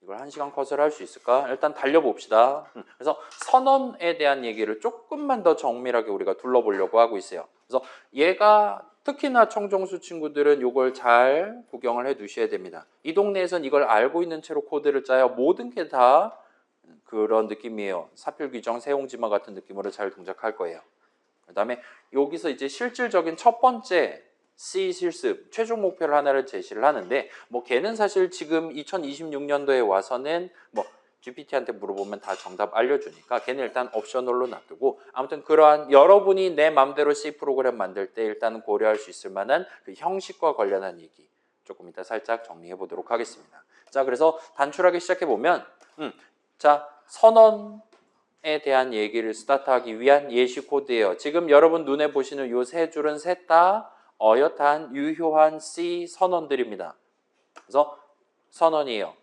이걸 1시간 컷을 할 수 있을까? 일단 달려봅시다. 그래서 선언에 대한 얘기를 조금만 더 정밀하게 우리가 둘러보려고 하고 있어요. 그래서 얘가 특히나 청정수 친구들은 이걸 잘 구경을 해 두셔야 됩니다. 이 동네에선 이걸 알고 있는 채로 코드를 짜야 모든 게 다 그런 느낌이에요. 사필 규정, 세용지마 같은 느낌으로 잘 동작할 거예요. 그 다음에 여기서 이제 실질적인 첫 번째 C 실습, 최종 목표를 하나를 제시를 하는데 뭐 걔는 사실 지금 2026년도에 와서는 뭐 GPT한테 물어보면 다 정답 알려주니까 걔는 일단 옵셔널로 놔두고 아무튼 그러한 여러분이 내 맘대로 C 프로그램 만들 때 일단 고려할 수 있을 만한 그 형식과 관련한 얘기 조금 이따 살짝 정리해 보도록 하겠습니다. 자, 그래서 단출하게 시작해 보면 자, 선언에 대한 얘기를 스타트하기 위한 예시 코드예요. 지금 여러분 눈에 보시는 이 세 줄은 셋 다 어엿한 유효한 C 선언들입니다. 그래서 선언이에요.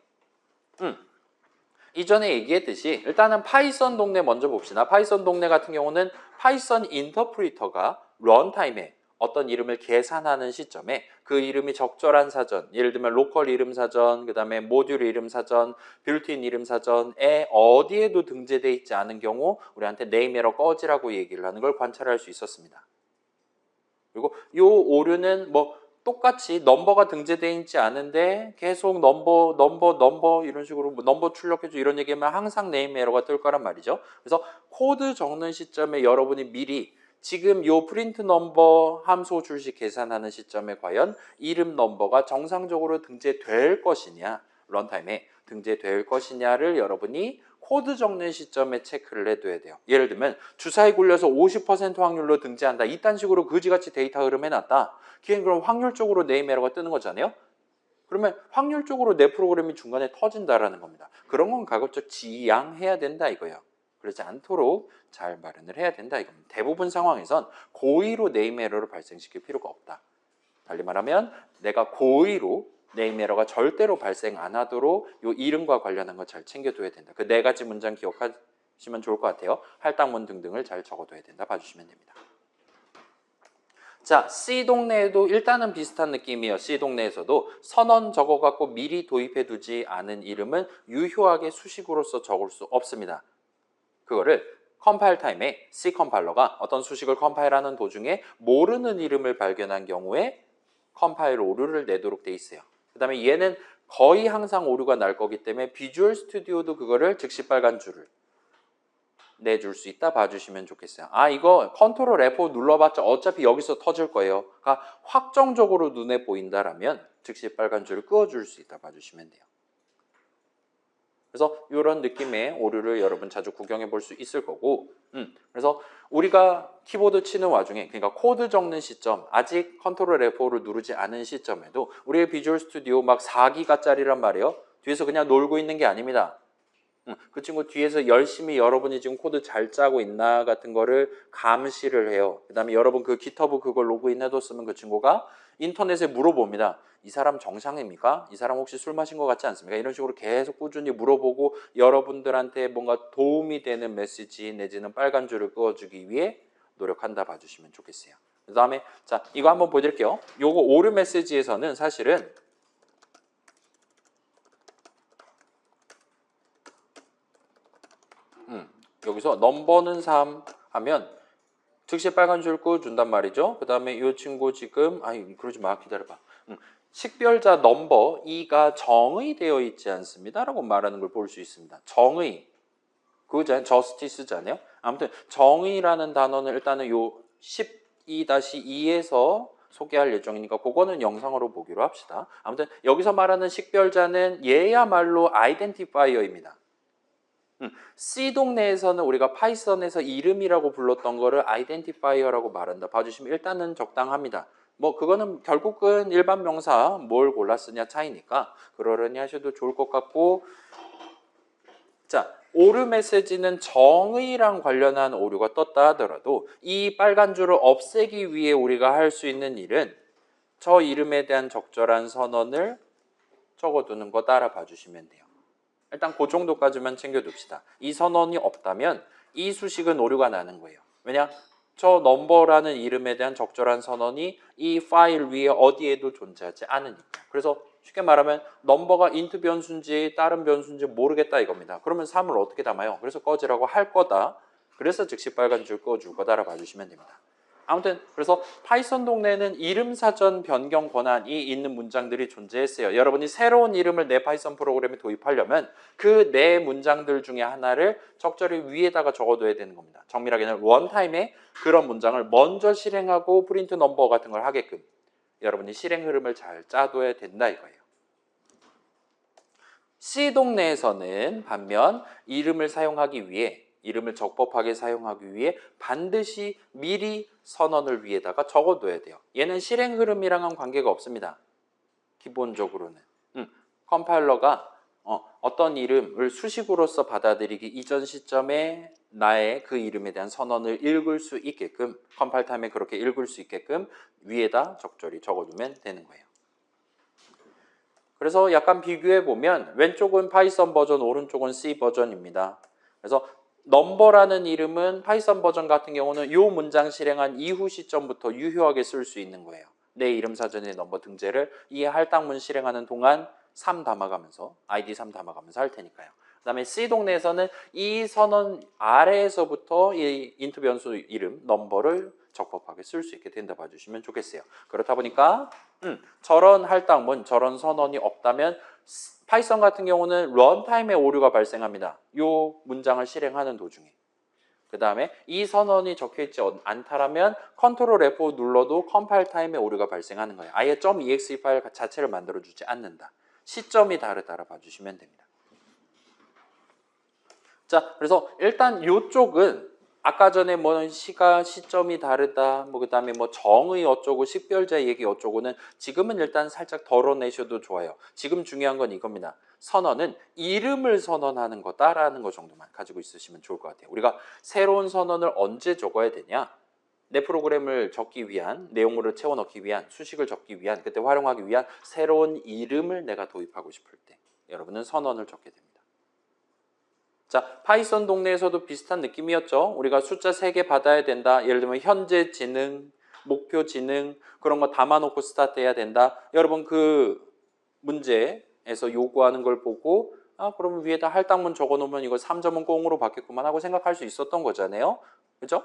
이전에 얘기했듯이 일단은 파이썬 동네 먼저 봅시다. 파이썬 동네 같은 경우는 파이썬 인터프리터가 런타임에 어떤 이름을 계산하는 시점에 그 이름이 적절한 사전, 예를 들면 로컬 이름 사전, 그 다음에 모듈 이름 사전, 빌트인 이름 사전에 어디에도 등재되어 있지 않은 경우 우리한테 네임 에러 꺼지라고 얘기를 하는 걸 관찰할 수 있었습니다. 그리고 이 오류는 뭐 똑같이 넘버가 등재되어 있지 않은데 계속 넘버 이런 식으로 넘버 출력해줘 이런 얘기하면 항상 네임 에러가 뜰 거란 말이죠. 그래서 코드 적는 시점에 여러분이 미리 지금 요 프린트 넘버 함수 출시 계산하는 시점에 과연 이름 넘버가 정상적으로 등재될 것이냐, 런타임에 등재될 것이냐를 여러분이 코드 적는 시점에 체크를 해둬야 돼요. 예를 들면 주사위 굴려서 50% 확률로 등재한다. 이딴 식으로 그지같이 데이터 흐름 해놨다. 걔는 그럼 확률적으로 네임 에러가 뜨는 거잖아요. 그러면 확률적으로 내 프로그램이 중간에 터진다라는 겁니다. 그런 건 가급적 지양해야 된다 이거예요. 그러지 않도록 잘 마련을 해야 된다 이겁니다. 대부분 상황에선 고의로 네임 에러를 발생시킬 필요가 없다. 달리 말하면 내가 고의로 네임 에러가 절대로 발생 안 하도록 이 이름과 관련한 거 잘 챙겨둬야 된다. 그 네 가지 문장 기억하시면 좋을 것 같아요. 할당문 등등을 잘 적어둬야 된다. 봐주시면 됩니다. 자, C 동네에도 일단은 비슷한 느낌이에요. C 동네에서도 선언 적어갖고 미리 도입해두지 않은 이름은 유효하게 수식으로서 적을 수 없습니다. 그거를 컴파일 타임에 C 컴파일러가 어떤 수식을 컴파일하는 도중에 모르는 이름을 발견한 경우에 컴파일 오류를 내도록 돼 있어요. 그 다음에 얘는 거의 항상 오류가 날 거기 때문에 비주얼 스튜디오도 그거를 즉시 빨간 줄을 내줄 수 있다 봐주시면 좋겠어요. 아, 이거 컨트롤 F5 눌러봤자 어차피 여기서 터질 거예요. 그러니까 확정적으로 눈에 보인다라면 즉시 빨간 줄을 끄어줄 수 있다 봐주시면 돼요. 그래서 이런 느낌의 오류를 여러분 자주 구경해 볼 수 있을 거고 그래서 우리가 키보드 치는 와중에 그러니까 코드 적는 시점 아직 컨트롤 F5를 누르지 않은 시점에도 우리의 비주얼 스튜디오 막 4기가짜리란 말이에요. 뒤에서 그냥 놀고 있는 게 아닙니다. 그 친구 뒤에서 열심히 여러분이 지금 코드 잘 짜고 있나 같은 거를 감시를 해요. 그 다음에 여러분 그 GitHub 그걸 로그인 해뒀으면 그 친구가 인터넷에 물어봅니다. 이 사람 정상입니까? 이 사람 혹시 술 마신 것 같지 않습니까? 이런 식으로 계속 꾸준히 물어보고 여러분들한테 뭔가 도움이 되는 메시지 내지는 빨간 줄을 그어주기 위해 노력한다 봐주시면 좋겠어요. 그 다음에 자 이거 한번 보여드릴게요. 요거 오류 메시지에서는 사실은 여기서 넘버는 3 하면 즉시 빨간 줄 끄준단 말이죠. 그 다음에 이 친구 지금 그러지 마 기다려봐. 식별자 넘버 2가 정의되어 있지 않습니다 라고 말하는 걸 볼 수 있습니다. 정의 그거잖아요. 저스티스잖아요. 아무튼 정의라는 단어는 일단은 요 12-2에서 소개할 예정이니까 그거는 영상으로 보기로 합시다. 아무튼 여기서 말하는 식별자는 얘야말로 아이덴티파이어입니다. C 동네에서는 우리가 파이썬에서 이름이라고 불렀던 거를 아이덴티파이어라고 말한다. 봐주시면 일단은 적당합니다. 뭐 그거는 결국은 일반 명사 뭘 골라 쓰냐 차이니까 그러려니 하셔도 좋을 것 같고 자 오류 메시지는 정의랑 관련한 오류가 떴다 하더라도 이 빨간 줄을 없애기 위해 우리가 할 수 있는 일은 저 이름에 대한 적절한 선언을 적어두는 거 따라 봐주시면 돼요. 일단 그 정도까지만 챙겨둡시다. 이 선언이 없다면 이 수식은 오류가 나는 거예요. 왜냐? 저 넘버라는 이름에 대한 적절한 선언이 이 파일 위에 어디에도 존재하지 않으니까. 그래서 쉽게 말하면 넘버가 인트 변수인지 다른 변수인지 모르겠다 이겁니다. 그러면 3을 어떻게 담아요? 그래서 꺼지라고 할 거다. 그래서 즉시 빨간 줄 꺼줄 거다라고 봐주시면 됩니다. 아무튼 그래서 파이썬 동네는 이름 사전 변경 권한이 있는 문장들이 존재했어요. 여러분이 새로운 이름을 내 파이썬 프로그램에 도입하려면 그 네 문장들 중에 하나를 적절히 위에다가 적어둬야 되는 겁니다. 정밀하게는 런타임에 그런 문장을 먼저 실행하고 프린트 넘버 같은 걸 하게끔 여러분이 실행 흐름을 잘 짜둬야 된다 이거예요. C 동네에서는 반면 이름을 사용하기 위해 이름을 적법하게 사용하기 위해 반드시 미리 선언을 위에다가 적어둬야 돼요. 얘는 실행 흐름이랑은 관계가 없습니다. 기본적으로는. 컴파일러가 어떤 이름을 수식으로서 받아들이기 이전 시점에 나의 그 이름에 대한 선언을 읽을 수 있게끔 컴파일 타임에 그렇게 읽을 수 있게끔 위에다 적절히 적어두면 되는 거예요. 그래서 약간 비교해 보면 왼쪽은 파이썬 버전, 오른쪽은 C 버전입니다. 그래서 넘버라는 이름은 파이썬 버전 같은 경우는 이 문장 실행한 이후 시점부터 유효하게 쓸 수 있는 거예요. 내 이름 사전의 넘버 등재를 이 할당문 실행하는 동안 3 담아가면서 ID 3 담아가면서 할 테니까요. 그 다음에 C 동네에서는 이 선언 아래에서부터 이 인트 변수 이름, 넘버를 적법하게 쓸 수 있게 된다 봐주시면 좋겠어요. 그렇다 보니까 저런 할당문, 저런 선언이 없다면 파이썬 같은 경우는 런타임에 오류가 발생합니다. 이 문장을 실행하는 도중에. 그 다음에 이 선언이 적혀있지 않다라면 컨트롤 F 눌러도 컴파일 타임에 오류가 발생하는 거예요. 아예 .exe 파일 자체를 만들어주지 않는다. 시점이 다르다라 봐주시면 됩니다. 자, 그래서 일단 이쪽은 아까 전에 뭐 시점이 다르다, 뭐 그 다음에 뭐 정의 어쩌고 식별자 얘기 어쩌고는 지금은 일단 살짝 덜어내셔도 좋아요. 지금 중요한 건 이겁니다. 선언은 이름을 선언하는 거다라는 거 정도만 가지고 있으시면 좋을 것 같아요. 우리가 새로운 선언을 언제 적어야 되냐? 내 프로그램을 적기 위한, 내용물을 채워넣기 위한, 수식을 적기 위한, 그때 활용하기 위한 새로운 이름을 내가 도입하고 싶을 때 여러분은 선언을 적게 됩니다. 자, 파이썬 동네에서도 비슷한 느낌이었죠. 우리가 숫자 3개 받아야 된다. 예를 들면 현재 지능, 목표 지능 그런 거 담아놓고 스타트해야 된다. 여러분 그 문제에서 요구하는 걸 보고 그러면 위에다 할당문 적어놓으면 이거 3점은 꽁으로 받겠구만 하고 생각할 수 있었던 거잖아요. 그죠?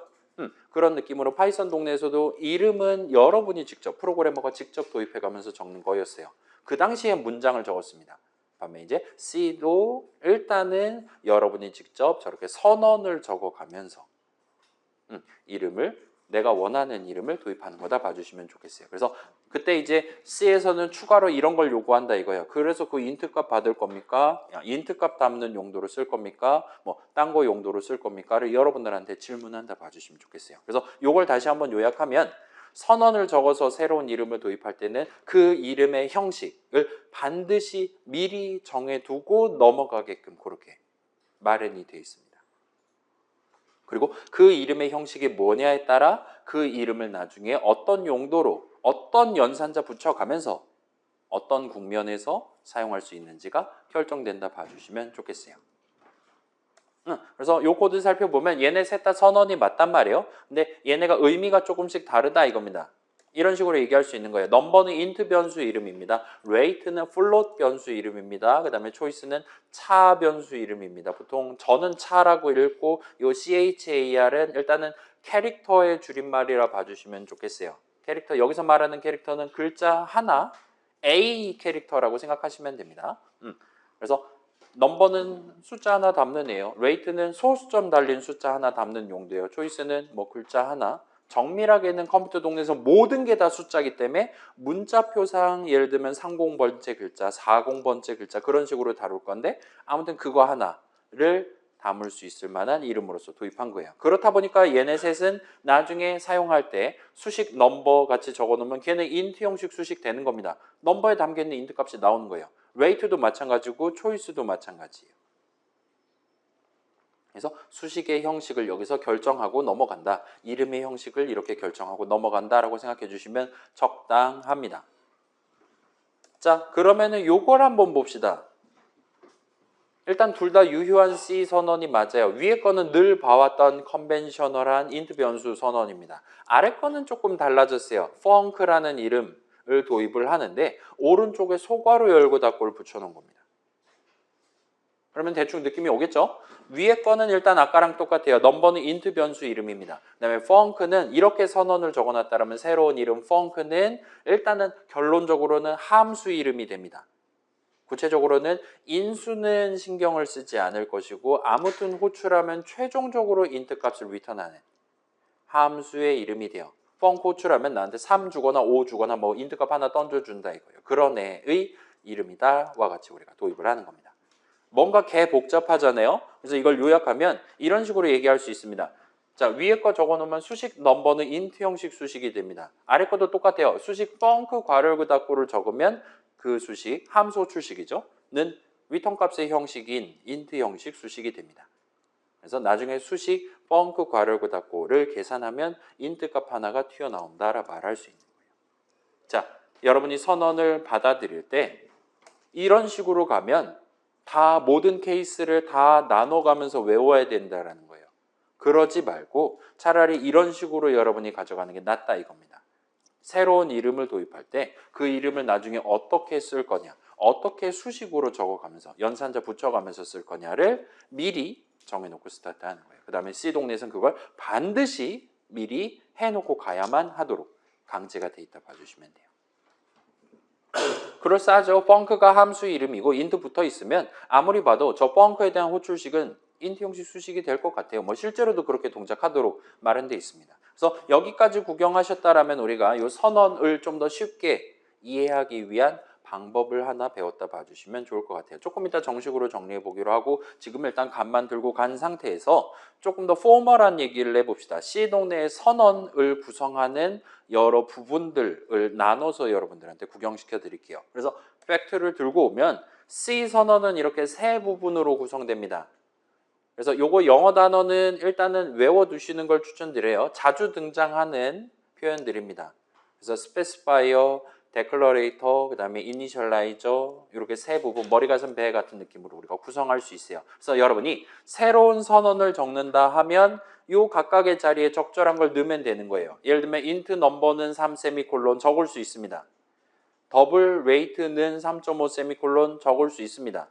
그런 느낌으로 파이썬 동네에서도 이름은 여러분이 직접 프로그래머가 직접 도입해가면서 적는 거였어요. 그 당시에 문장을 적었습니다. 반면 이제 C도 일단은 여러분이 직접 저렇게 선언을 적어가면서 이름을 내가 원하는 이름을 도입하는 거다 봐주시면 좋겠어요. 그래서 그때 이제 C에서는 추가로 이런 걸 요구한다 이거예요. 그래서 그 인트 값 받을 겁니까? 인트 값 담는 용도로 쓸 겁니까? 뭐 딴 거 용도로 쓸 겁니까?를 여러분들한테 질문한다 봐주시면 좋겠어요. 그래서 요걸 다시 한번 요약하면 선언을 적어서 새로운 이름을 도입할 때는 그 이름의 형식을 반드시 미리 정해두고 넘어가게끔 그렇게 마련이 되어 있습니다. 그리고 그 이름의 형식이 뭐냐에 따라 그 이름을 나중에 어떤 용도로 어떤 연산자 붙여가면서 어떤 국면에서 사용할 수 있는지가 결정된다 봐주시면 좋겠어요. 그래서 요 코드 살펴보면 얘네 셋 다 선언이 맞단 말이에요. 근데 얘네가 의미가 조금씩 다르다 이겁니다. 이런 식으로 얘기할 수 있는 거예요. 넘버는 인트 변수 이름입니다. rate는 float 변수 이름입니다. 그 다음에 choice는 차 변수 이름입니다. 보통 저는 차라고 읽고 요 char은 일단은 캐릭터의 줄임말이라 봐주시면 좋겠어요. 캐릭터 여기서 말하는 캐릭터는 글자 하나 A 캐릭터라고 생각하시면 됩니다. 그래서 넘버는 숫자 하나 담는 애요. rate는 소수점 달린 숫자 하나 담는 용도예요. choice는 뭐 글자 하나. 정밀하게는 컴퓨터 동네에서 모든 게 다 숫자이기 때문에 문자표상 예를 들면 30번째 글자, 40번째 글자 그런 식으로 다룰 건데 아무튼 그거 하나를 담을 수 있을 만한 이름으로서 도입한 거예요. 그렇다 보니까 얘네 셋은 나중에 사용할 때 수식 넘버 같이 적어놓으면 걔는 인트 형식 수식 되는 겁니다. 넘버에 담겨있는 인트 값이 나오는 거예요. rate도 마찬가지고 choice도 마찬가지예요. 그래서 수식의 형식을 여기서 결정하고 넘어간다. 이름의 형식을 이렇게 결정하고 넘어간다라고 생각해 주시면 적당합니다. 자, 그러면은 요걸 한번 봅시다. 일단 둘 다 유효한 C 선언이 맞아요. 위에 거는 늘 봐왔던 컨벤셔널한 인트 변수 선언입니다. 아래 거는 조금 달라졌어요. func라는 이름 을 도입을 하는데 오른쪽에 소괄호 열고 닫고를 붙여놓은 겁니다. 그러면 대충 느낌이 오겠죠? 위에 거는 일단 아까랑 똑같아요. 넘버는 int 변수 이름입니다. 그 다음에 func는 이렇게 선언을 적어놨다면 새로운 이름 func는 일단은 결론적으로는 함수 이름이 됩니다. 구체적으로는 인수는 신경을 쓰지 않을 것이고 아무튼 호출하면 최종적으로 int 값을 리턴하는 함수의 이름이 돼요. func 호출하면 나한테 3 주거나 5 주거나 뭐 int 값 하나 던져준다 이거예요. 그런 애의 이름이다와 같이 우리가 도입을 하는 겁니다. 뭔가 개 복잡하잖아요. 그래서 이걸 요약하면 이런 식으로 얘기할 수 있습니다. 자, 위에 거 적어놓으면 수식 넘버는 int 형식 수식이 됩니다. 아래 것도 똑같아요. 수식 func 괄호 닫고를 적으면 그 수식 함수 호출식이죠. 는 리턴 값의 형식인 int 형식 수식이 됩니다. 그래서 나중에 수식 func 괄호 닫고를 계산하면 int 값 하나가 튀어나온다라 말할 수 있는 거예요. 자, 여러분이 선언을 받아들일 때 이런 식으로 가면 다 모든 케이스를 다 나눠가면서 외워야 된다라는 거예요. 그러지 말고 차라리 이런 식으로 여러분이 가져가는 게 낫다 이겁니다. 새로운 이름을 도입할 때 그 이름을 나중에 어떻게 쓸 거냐, 어떻게 수식으로 적어가면서 연산자 붙여가면서 쓸 거냐를 미리 정해놓고 스타트하는 거예요. 그 다음에 C동넷은 그걸 반드시 미리 해놓고 가야만 하도록 강제가 돼 있다 봐주시면 돼요. 그럴싸하죠. func가 함수 이름이고 int 붙어 있으면 아무리 봐도 저 func에 대한 호출식은 int 형식 수식이 될 것 같아요. 뭐 실제로도 그렇게 동작하도록 마련되어 있습니다. 그래서 여기까지 구경하셨다라면 우리가 이 선언을 좀 더 쉽게 이해하기 위한 방법을 하나 배웠다 봐주시면 좋을 것 같아요. 조금 이따 정식으로 정리해 보기로 하고 지금 일단 간만 들고 간 상태에서 조금 더 포멀한 얘기를 해봅시다. C 동네의 선언을 구성하는 여러 부분들을 나눠서 여러분들한테 구경시켜 드릴게요. 그래서 팩트를 들고 오면 C 선언은 이렇게 세 부분으로 구성됩니다. 그래서 요거 영어 단어는 일단은 외워두시는 걸 추천드려요. 자주 등장하는 표현들입니다. 그래서 specifier, declarator, 그 다음에 initializer 이렇게 세 부분 머리 가슴 배 같은 느낌으로 우리가 구성할 수 있어요. 그래서 여러분이 새로운 선언을 적는다 하면 요 각각의 자리에 적절한 걸 넣으면 되는 거예요. 예를 들면 int 넘버는 3 세미콜론 적을 수 있습니다. 더블 weight는 3.5 세미콜론 적을 수 있습니다.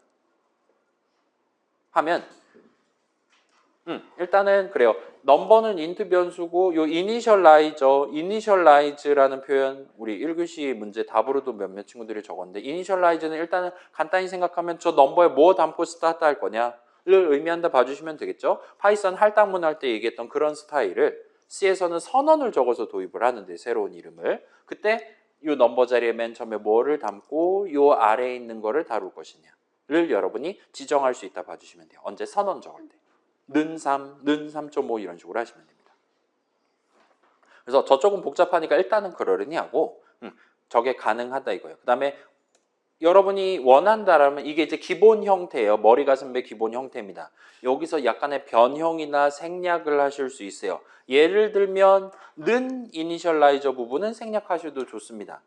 하면 일단은 그래요. 넘버는 int 변수고 요 initialize라는 표현 우리 1교시 문제 답으로도 몇몇 친구들이 적었는데 initialize는 일단은 간단히 생각하면 저 넘버에 뭐 담고 스타트 할 거냐를 의미한다 봐주시면 되겠죠. 파이썬 할당문 할 때 얘기했던 그런 스타일을 C에서는 선언을 적어서 도입을 하는데 새로운 이름을 그때 요 넘버 자리에 맨 처음에 뭐를 담고 요 아래에 있는 거를 다룰 것이냐를 여러분이 지정할 수 있다 봐주시면 돼요. 언제 선언 적을 때. 는 3, 는 3.5 이런 식으로 하시면 됩니다. 그래서 저쪽은 복잡하니까 일단은 그러려니 하고 저게 가능하다 이거예요. 그 다음에 여러분이 원한다라면 이게 이제 기본 형태예요. 머리 가슴 배 기본 형태입니다. 여기서 약간의 변형이나 생략을 하실 수 있어요. 예를 들면 는 이니셜라이저 부분은 생략하셔도 좋습니다.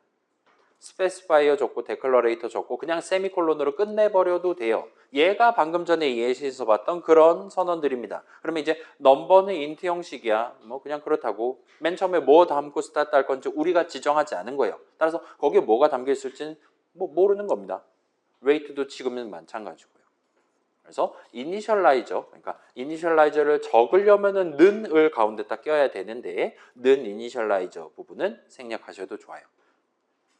스페시파이어 적고 데클러레이터 적고 그냥 세미콜론으로 끝내버려도 돼요. 얘가 방금 전에 예시에서 봤던 그런 선언들입니다. 그러면 이제 넘버는 인트 형식이야. 뭐 그냥 그렇다고 맨 처음에 뭐 담고 스타트 할 건지 우리가 지정하지 않은 거예요. 따라서 거기에 뭐가 담겨 있을지는 뭐 모르는 겁니다. 웨이트도 지금은 마찬가지고요. 그래서 이니셜라이저, 그러니까 이니셜라이저를 적으려면은 는을 가운데 딱 껴야 되는데 는 이니셜라이저 부분은 생략하셔도 좋아요.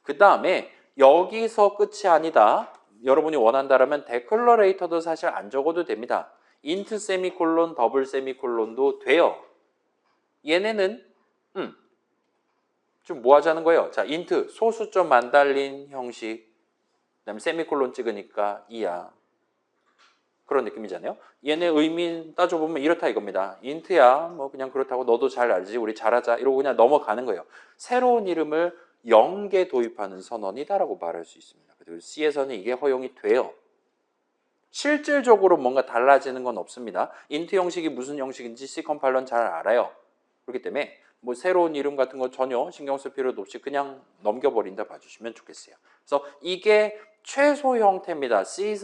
그 다음에 여기서 끝이 아니다. 여러분이 원한다면 데클러레이터도 사실 안 적어도 됩니다. 인트 세미콜론, 더블 세미콜론도 돼요. 얘네는 좀 뭐 하자는 거예요? 자, 인트 소수점 안 달린 형식. 그다음에 세미콜론 찍으니까 2야. 그런 느낌이잖아요. 얘네 의미 따져보면 이렇다 이겁니다. 인트야. 뭐 그냥 그렇다고 너도 잘 알지. 우리 잘하자. 이러고 그냥 넘어가는 거예요. 새로운 이름을 0개 도입하는 선언이다라고 말할 수 있습니다. 그리고 C에서는 이게 허용이 돼요. 실질적으로 뭔가 달라지는 건 없습니다. 인트 형식이 무슨 형식인지 C 컴파일러는 잘 알아요. 그렇기 때문에 뭐 새로운 이름 같은 거 전혀 신경 쓸 필요도 없이 그냥 넘겨버린다 봐주시면 좋겠어요. 그래서 이게 최소 형태입니다. C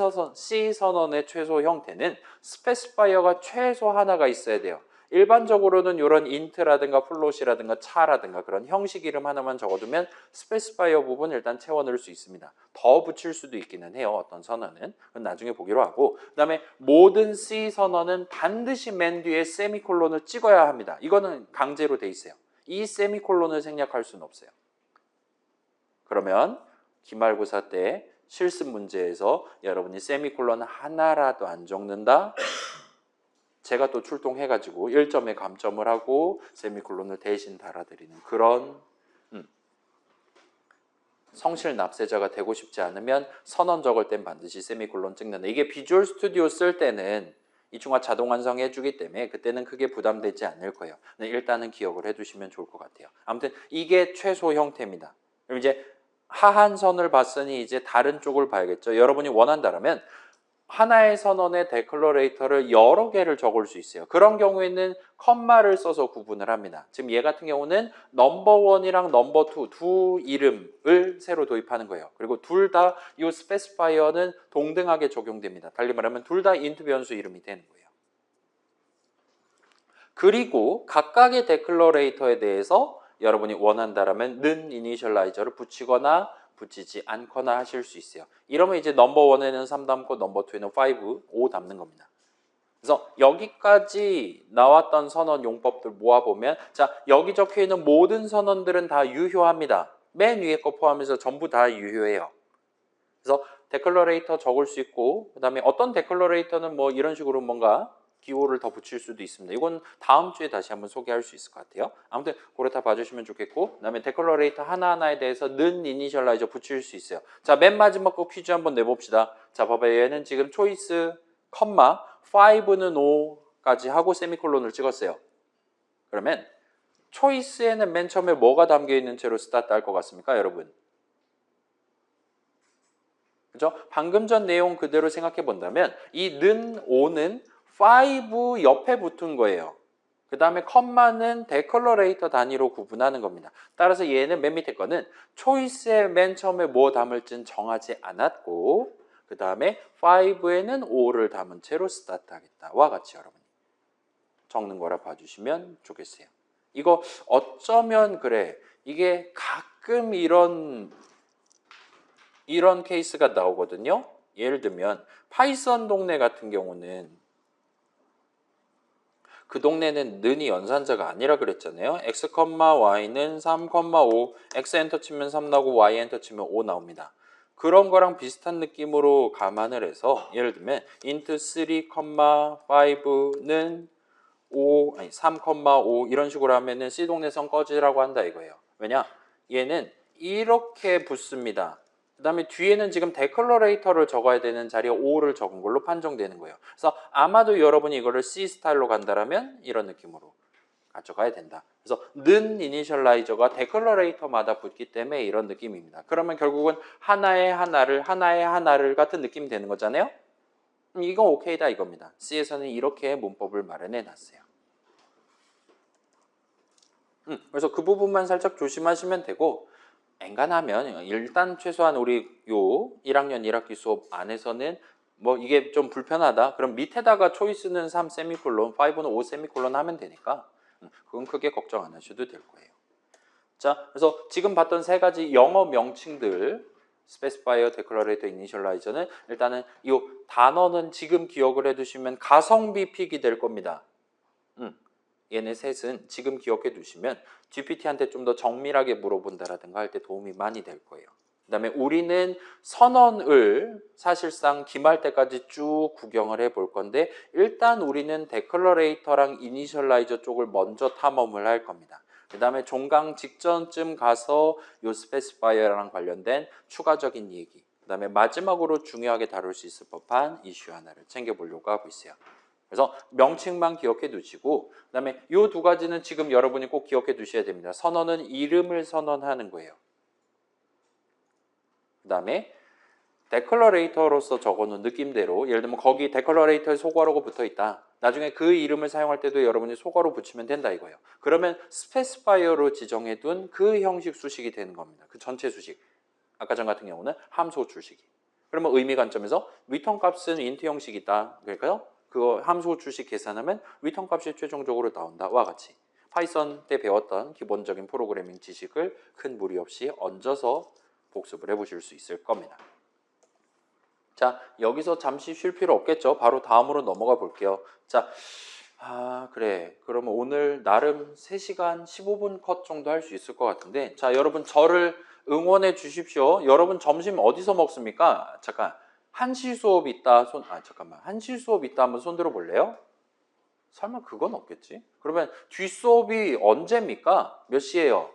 선언의 최소 형태는 스페시파이어가 최소 하나가 있어야 돼요. 일반적으로는 이런 int라든가 플롯이라든가 차라든가 그런 형식 이름 하나만 적어두면 스페시파이어 부분 일단 채워 넣을 수 있습니다. 더 붙일 수도 있기는 해요. 어떤 선언은. 그건 나중에 보기로 하고, 그 다음에 모든 C 선언은 반드시 맨 뒤에 세미콜론을 찍어야 합니다. 이거는 강제로 돼 있어요. 이 세미콜론을 생략할 수는 없어요. 그러면 기말고사 때 실습 문제에서 여러분이 세미콜론 하나라도 안 적는다? 제가 또 출동해가지고 1점에 감점을 하고 세미콜론을 대신 달아드리는 그런 성실 납세자가 되고 싶지 않으면 선언 적을 땐 반드시 세미콜론 찍는다. 이게 비주얼 스튜디오 쓸 때는 이중화 자동 완성해주기 때문에 그때는 크게 부담되지 않을 거예요. 일단은 기억을 해두시면 좋을 것 같아요. 아무튼 이게 최소 형태입니다. 그럼 이제 하한선을 봤으니 이제 다른 쪽을 봐야겠죠. 여러분이 원한다면 하나의 선언의 데클러레이터를 여러 개를 적을 수 있어요. 그런 경우에는 컴마를 써서 구분을 합니다. 지금 얘 같은 경우는 넘버1이랑 넘버2 두 이름을 새로 도입하는 거예요. 그리고 둘 다 이 스페시파이어는 동등하게 적용됩니다. 달리 말하면 둘 다 인트 변수 이름이 되는 거예요. 그리고 각각의 데클러레이터에 대해서 여러분이 원한다면 는 이니셜라이저를 붙이거나 붙이지 않거나 하실 수 있어요. 이러면 이제 넘버1에는 3 담고 넘버2에는 5 담는 겁니다. 그래서 여기까지 나왔던 선언 용법들 모아보면 자, 여기 적혀있는 모든 선언들은 다 유효합니다. 맨 위에 거 포함해서 전부 다 유효해요. 그래서 데클러레이터 적을 수 있고, 그 다음에 어떤 데클러레이터는 뭐 이런 식으로 뭔가 기호를 더 붙일 수도 있습니다. 이건 다음 주에 다시 한번 소개할 수 있을 것 같아요. 아무튼 그거 다 봐주시면 좋겠고, 그 다음에 데클러레이터 하나하나에 대해서 는 이니셜라이저 붙일 수 있어요. 자, 맨 마지막 거 퀴즈 한번 내봅시다. 자, 봐봐요. 얘는 지금 초이스, 컴마, 5는 5까지 하고 세미콜론을 찍었어요. 그러면 초이스에는 맨 처음에 뭐가 담겨있는 채로 스타트 할 것 같습니까, 여러분? 그죠? 방금 전 내용 그대로 생각해 본다면 이 는 5는 5 옆에 붙은 거예요. 그 다음에 컴마는 데컬러레이터 단위로 구분하는 겁니다. 따라서 얘는 맨 밑에 거는 초이스에 맨 처음에 뭐 담을지는 정하지 않았고, 그 다음에 5에는 5를 담은 채로 스타트하겠다와 같이 여러분이 적는 거라 봐주시면 좋겠어요. 이거 어쩌면 그래, 이게 가끔 이런 케이스가 나오거든요. 예를 들면 파이썬 동네 같은 경우는 그 동네는 는이 연산자가 아니라 그랬잖아요. x, y는 3, 5, x 엔터 치면 3 나오고 y 엔터 치면 5 나옵니다. 그런 거랑 비슷한 느낌으로 감안을 해서 예를 들면 int 3, 5는 3, 5 이런 식으로 하면은 C 동네선 꺼지라고 한다 이거예요. 왜냐? 얘는 이렇게 붙습니다. 그 다음에 뒤에는 지금 데컬러레이터를 적어야 되는 자리에 5를 적은 걸로 판정되는 거예요. 그래서 아마도 여러분이 이거를 C 스타일로 간다라면 이런 느낌으로 가져가야 된다. 그래서 는 이니셜라이저가 데컬러레이터마다 붙기 때문에 이런 느낌입니다. 그러면 결국은 하나의 하나를 같은 느낌이 되는 거잖아요. 이건 오케이다 이겁니다. C에서는 이렇게 문법을 마련해 놨어요. 그래서 그 부분만 살짝 조심하시면 되고, 엔간하면 일단 최소한 우리 요 1학년 1학기 수업 안에서는 뭐 이게 좀 불편하다. 그럼 밑에다가 초이스는 3 세미콜론, 5는 5 세미콜론 하면 되니까 그건 크게 걱정 안 하셔도 될 거예요. 자, 그래서 지금 봤던 세 가지 영어 명칭들 스페시파이어, 데클러레이터, 이니셜라이저는 일단은 이 단어는 지금 기억을 해두시면 가성비 픽이 될 겁니다. 얘네 셋은 지금 기억해 두시면 GPT한테 좀 더 정밀하게 물어본다라든가 할 때 도움이 많이 될 거예요. 그 다음에 우리는 선언을 사실상 기말 때까지 쭉 구경을 해볼 건데 일단 우리는 데클러레이터랑 이니셜라이저 쪽을 먼저 탐험을 할 겁니다. 그 다음에 종강 직전쯤 가서 요 스페시파이어랑 관련된 추가적인 얘기, 그 다음에 마지막으로 중요하게 다룰 수 있을 법한 이슈 하나를 챙겨보려고 하고 있어요. 그래서 명칭만 기억해 두시고, 그 다음에 이 두 가지는 지금 여러분이 꼭 기억해 두셔야 됩니다. 선언은 이름을 선언하는 거예요. 그 다음에 데클러레이터로서 적어놓은 느낌대로, 예를 들면 거기 데클러레이터에 소괄호가 붙어 있다. 나중에 그 이름을 사용할 때도 여러분이 소괄호 붙이면 된다 이거예요. 그러면 스페시파이어로 지정해 둔 그 형식 수식이 되는 겁니다. 그 전체 수식. 아까 전 같은 경우는 함수 출식이. 그러면 의미 관점에서 리턴 값은 인트 형식이다. 그러니까요. 그거 함수 주식 계산하면 리턴 값이 최종적으로 나온다와 같이 파이썬 때 배웠던 기본적인 프로그래밍 지식을 큰 무리 없이 얹어서 복습을 해보실 수 있을 겁니다. 자, 여기서 잠시 쉴 필요 없겠죠. 바로 다음으로 넘어가 볼게요. 자, 그래. 그러면 오늘 나름 3시간 15분 컷 정도 할 수 있을 것 같은데, 자, 여러분 저를 응원해 주십시오. 여러분 점심 어디서 먹습니까? 잠깐, 한시 수업 있다. 잠깐만. 한시 수업 있다 한번 손 들어 볼래요? 설마 그건 없겠지? 그러면 뒷수업이 언제입니까? 몇 시예요?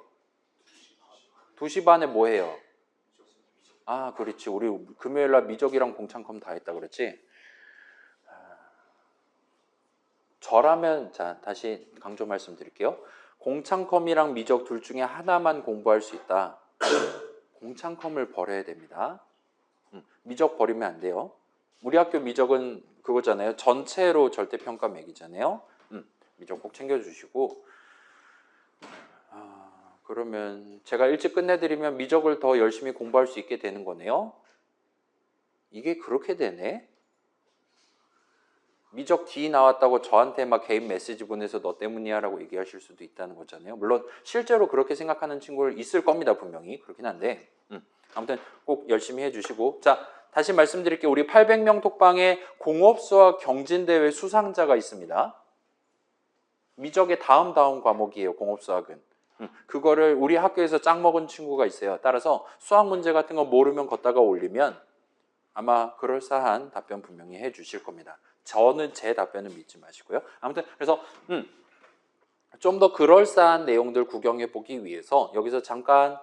2시 반에 뭐 해요? 그렇지. 우리 금요일 날 미적이랑 공창컴 다 했다 그랬지? 저라면, 자, 다시 강조 말씀드릴게요. 공창컴이랑 미적 둘 중에 하나만 공부할 수 있다. 공창컴을 버려야 됩니다. 미적 버리면 안 돼요. 우리 학교 미적은 그거잖아요. 전체로 절대평가 매기잖아요. 미적 꼭 챙겨주시고. 그러면 제가 일찍 끝내드리면 미적을 더 열심히 공부할 수 있게 되는 거네요. 이게 그렇게 되네. 미적 D 나왔다고 저한테 막 개인 메시지 보내서 너 때문이야 라고 얘기하실 수도 있다는 거잖아요. 물론 실제로 그렇게 생각하는 친구들 있을 겁니다. 분명히. 그렇긴 한데 아무튼 꼭 열심히 해주시고. 자, 다시 말씀드릴게요. 우리 800명 톡방에 공업수학 경진대회 수상자가 있습니다. 미적의 다음 과목이에요. 공업수학은. 그거를 우리 학교에서 짝 먹은 친구가 있어요. 따라서 수학 문제 같은 거 모르면 걷다가 올리면 아마 그럴싸한 답변 분명히 해주실 겁니다. 저는 제 답변은 믿지 마시고요. 아무튼 그래서 좀 더 그럴싸한 내용들 구경해 보기 위해서 여기서 잠깐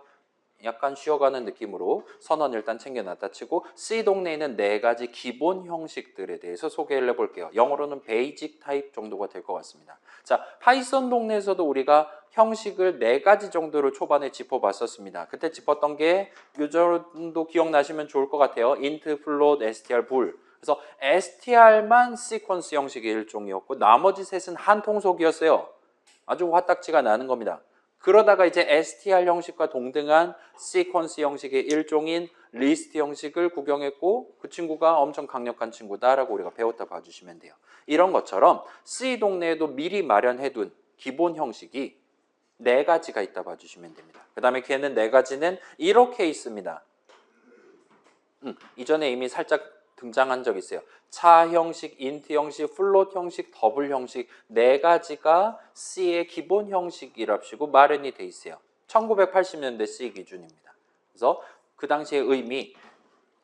약간 쉬어가는 느낌으로 선언 일단 챙겨놨다 치고 C 동네에는 4가지 기본 형식들에 대해서 소개를 해볼게요. 영어로는 베이직 타입 정도가 될 것 같습니다. 자, 파이썬 동네에서도 우리가 형식을 4가지 정도로 초반에 짚어봤었습니다. 그때 짚었던 게 이 정도 기억나시면 좋을 것 같아요. int, float, str, bool. 그래서 str만 시퀀스 형식의 일종이었고 나머지 셋은 한통속이었어요. 아주 화딱지가 나는 겁니다. 그러다가 이제 str 형식과 동등한 시퀀스 형식의 일종인 리스트 형식을 구경했고 그 친구가 엄청 강력한 친구다라고 우리가 배웠다 봐주시면 돼요. 이런 것처럼 C 동네에도 미리 마련해둔 기본 형식이 4가지가 있다 봐주시면 됩니다. 그 다음에 걔는 4가지는 이렇게 있습니다. 이전에 이미 살짝 등장한 적 있어요. 차 형식, 인트 형식, 플롯 형식, 더블 형식 4가지가 C의 기본 형식이랍시고 마련이 돼 있어요. 1980년대 C 기준입니다. 그래서 그 당시의 의미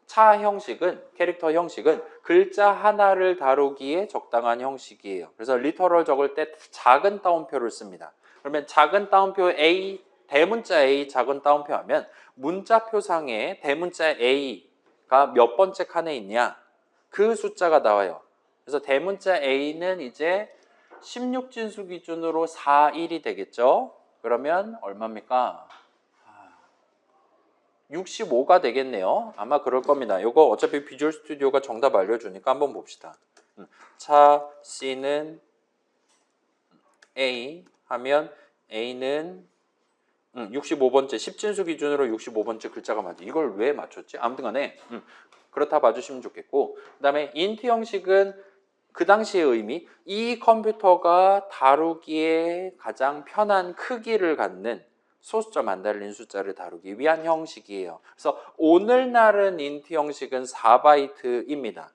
차 형식은 캐릭터 형식은 글자 하나를 다루기에 적당한 형식이에요. 그래서 리터럴 적을 때 작은 따옴표를 씁니다. 그러면 작은 따옴표 A, 대문자 A 작은 따옴표 하면 문자표상에 대문자 A가 몇 번째 칸에 있냐? 그 숫자가 나와요. 그래서 대문자 A는 이제 16진수 기준으로 4, 1이 되겠죠? 그러면 얼마입니까? 65가 되겠네요. 아마 그럴 겁니다. 이거 어차피 비주얼 스튜디오가 정답 알려주니까 한번 봅시다. 차 C는 A 하면 A는 65번째 10진수 기준으로 65번째 글자가 맞지. 이걸 왜 맞췄지? 아무튼 간에 그렇다 봐주시면 좋겠고 그 다음에 인트 형식은 그 당시의 의미 이 컴퓨터가 다루기에 가장 편한 크기를 갖는 소수점 안 달린 숫자를 다루기 위한 형식이에요. 그래서 오늘날은 인트 형식은 4바이트입니다.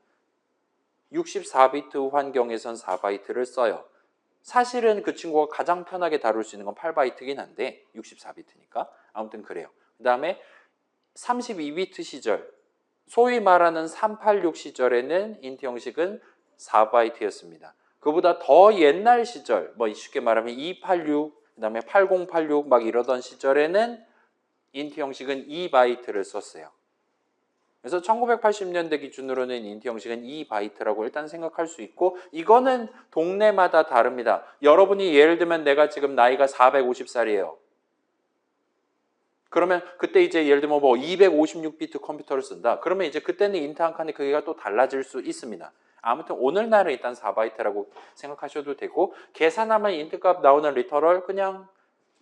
64비트 환경에선 4바이트를 써요. 사실은 그 친구가 가장 편하게 다룰 수 있는 건 8바이트긴 한데 64비트니까 아무튼 그래요. 그 다음에 32비트 시절 소위 말하는 386 시절에는 인트 형식은 4바이트였습니다. 그보다 더 옛날 시절 뭐 쉽게 말하면 286 그 다음에 8086 막 이러던 시절에는 인트 형식은 2바이트를 썼어요. 그래서 1980년대 기준으로는 인트 형식은 2바이트라고 일단 생각할 수 있고 이거는 동네마다 다릅니다. 여러분이 예를 들면 내가 지금 나이가 450살이에요. 그러면 그때 이제 예를 들면 뭐 256비트 컴퓨터를 쓴다. 그러면 이제 그때는 인트 한 칸의 크기가 또 달라질 수 있습니다. 아무튼 오늘날은 일단 4바이트라고 생각하셔도 되고 계산하면 인트 값 나오는 리터럴 그냥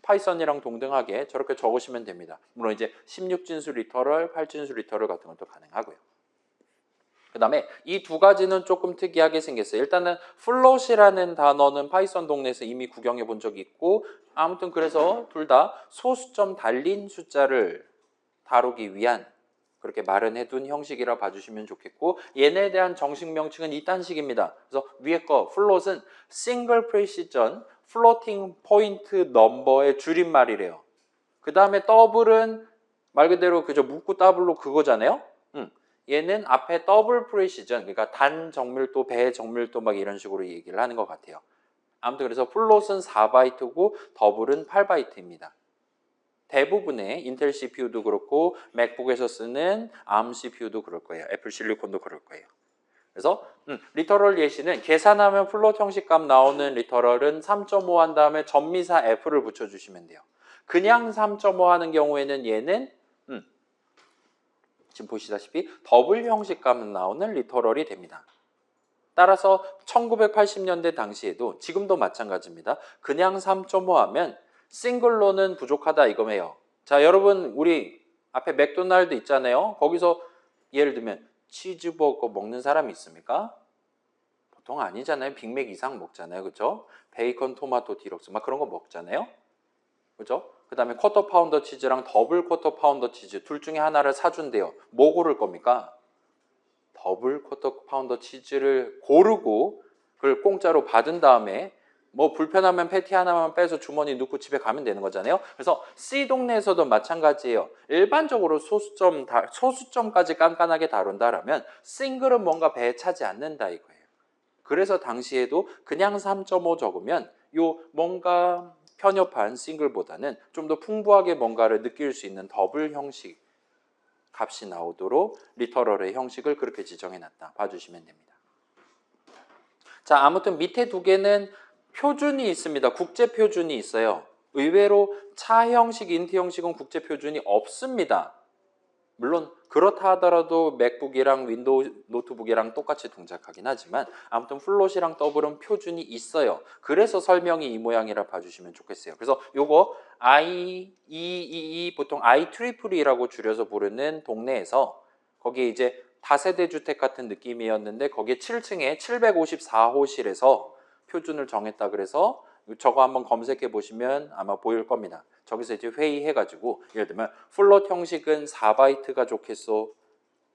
파이썬이랑 동등하게 저렇게 적으시면 됩니다. 물론 이제 16진수 리터럴, 8진수 리터럴 같은 것도 가능하고요. 그 다음에 이 두 가지는 조금 특이하게 생겼어요. 일단은 플롯이라는 단어는 파이썬 동네에서 이미 구경해 본 적이 있고, 아무튼 그래서 둘 다 소수점 달린 숫자를 다루기 위한 그렇게 마련해 둔 형식이라 봐주시면 좋겠고, 얘네에 대한 정식 명칭은 이딴 식입니다. 그래서 위에 거 플롯은 싱글 프리시전 플로팅 포인트 넘버의 줄임말이래요. 그 다음에 더블은 말 그대로 그저 묻고 더블로 그거잖아요. 얘는 앞에 더블 프리시전, 그러니까 단 정밀도, 배 정밀도 막 이런 식으로 얘기를 하는 것 같아요. 아무튼 그래서 플롯은 4바이트고 더블은 8바이트입니다. 대부분의 인텔 CPU도 그렇고 맥북에서 쓰는 ARM CPU도 그럴 거예요. 애플 실리콘도 그럴 거예요. 그래서 리터럴 예시는 계산하면 플롯 형식 값 나오는 리터럴은 3.5 한 다음에 전미사 F를 붙여주시면 돼요. 그냥 3.5 하는 경우에는 얘는 지금 보시다시피 더블 형식 값 나오는 리터럴이 됩니다. 따라서 1980년대 당시에도 지금도 마찬가지입니다. 그냥 3.5 하면 싱글로는 부족하다 이거예요. 자, 여러분 우리 앞에 맥도날드 있잖아요. 거기서 예를 들면 치즈버거 먹는 사람이 있습니까? 보통 아니잖아요. 빅맥 이상 먹잖아요. 그렇죠? 베이컨, 토마토, 디럭스 막 그런 거 먹잖아요. 그죠? 그 다음에 쿼터 파운더 치즈랑 더블 쿼터 파운더 치즈 둘 중에 하나를 사준대요. 뭐 고를 겁니까? 더블 쿼터 파운더 치즈를 고르고 그걸 공짜로 받은 다음에 뭐 불편하면 패티 하나만 빼서 주머니 넣고 집에 가면 되는 거잖아요. 그래서 C 동네에서도 마찬가지예요. 일반적으로 소수점까지 깐깐하게 다룬다라면 싱글은 뭔가 배에 차지 않는다 이거예요. 그래서 당시에도 그냥 3.5 적으면 요 뭔가 편협한 싱글보다는 좀 더 풍부하게 뭔가를 느낄 수 있는 더블 형식 값이 나오도록 리터럴의 형식을 그렇게 지정해놨다. 봐주시면 됩니다. 자, 아무튼 밑에 두 개는 표준이 있습니다. 국제표준이 있어요. 의외로 차 형식, 인트 형식은 국제표준이 없습니다. 물론 그렇다 하더라도 맥북이랑 윈도우 노트북이랑 똑같이 동작하긴 하지만 아무튼 플롯이랑 더블은 표준이 있어요. 그래서 설명이 이 모양이라 봐주시면 좋겠어요. 그래서 요거 IEEE 보통 IEEE라고 줄여서 부르는 동네에서 거기에 이제 다세대 주택 같은 느낌이었는데 거기에 7층에 754호실에서 표준을 정했다 그래서 저거 한번 검색해 보시면 아마 보일 겁니다. 저기서 이제 회의해가지고 예를 들면 플롯 형식은 4바이트가 좋겠소,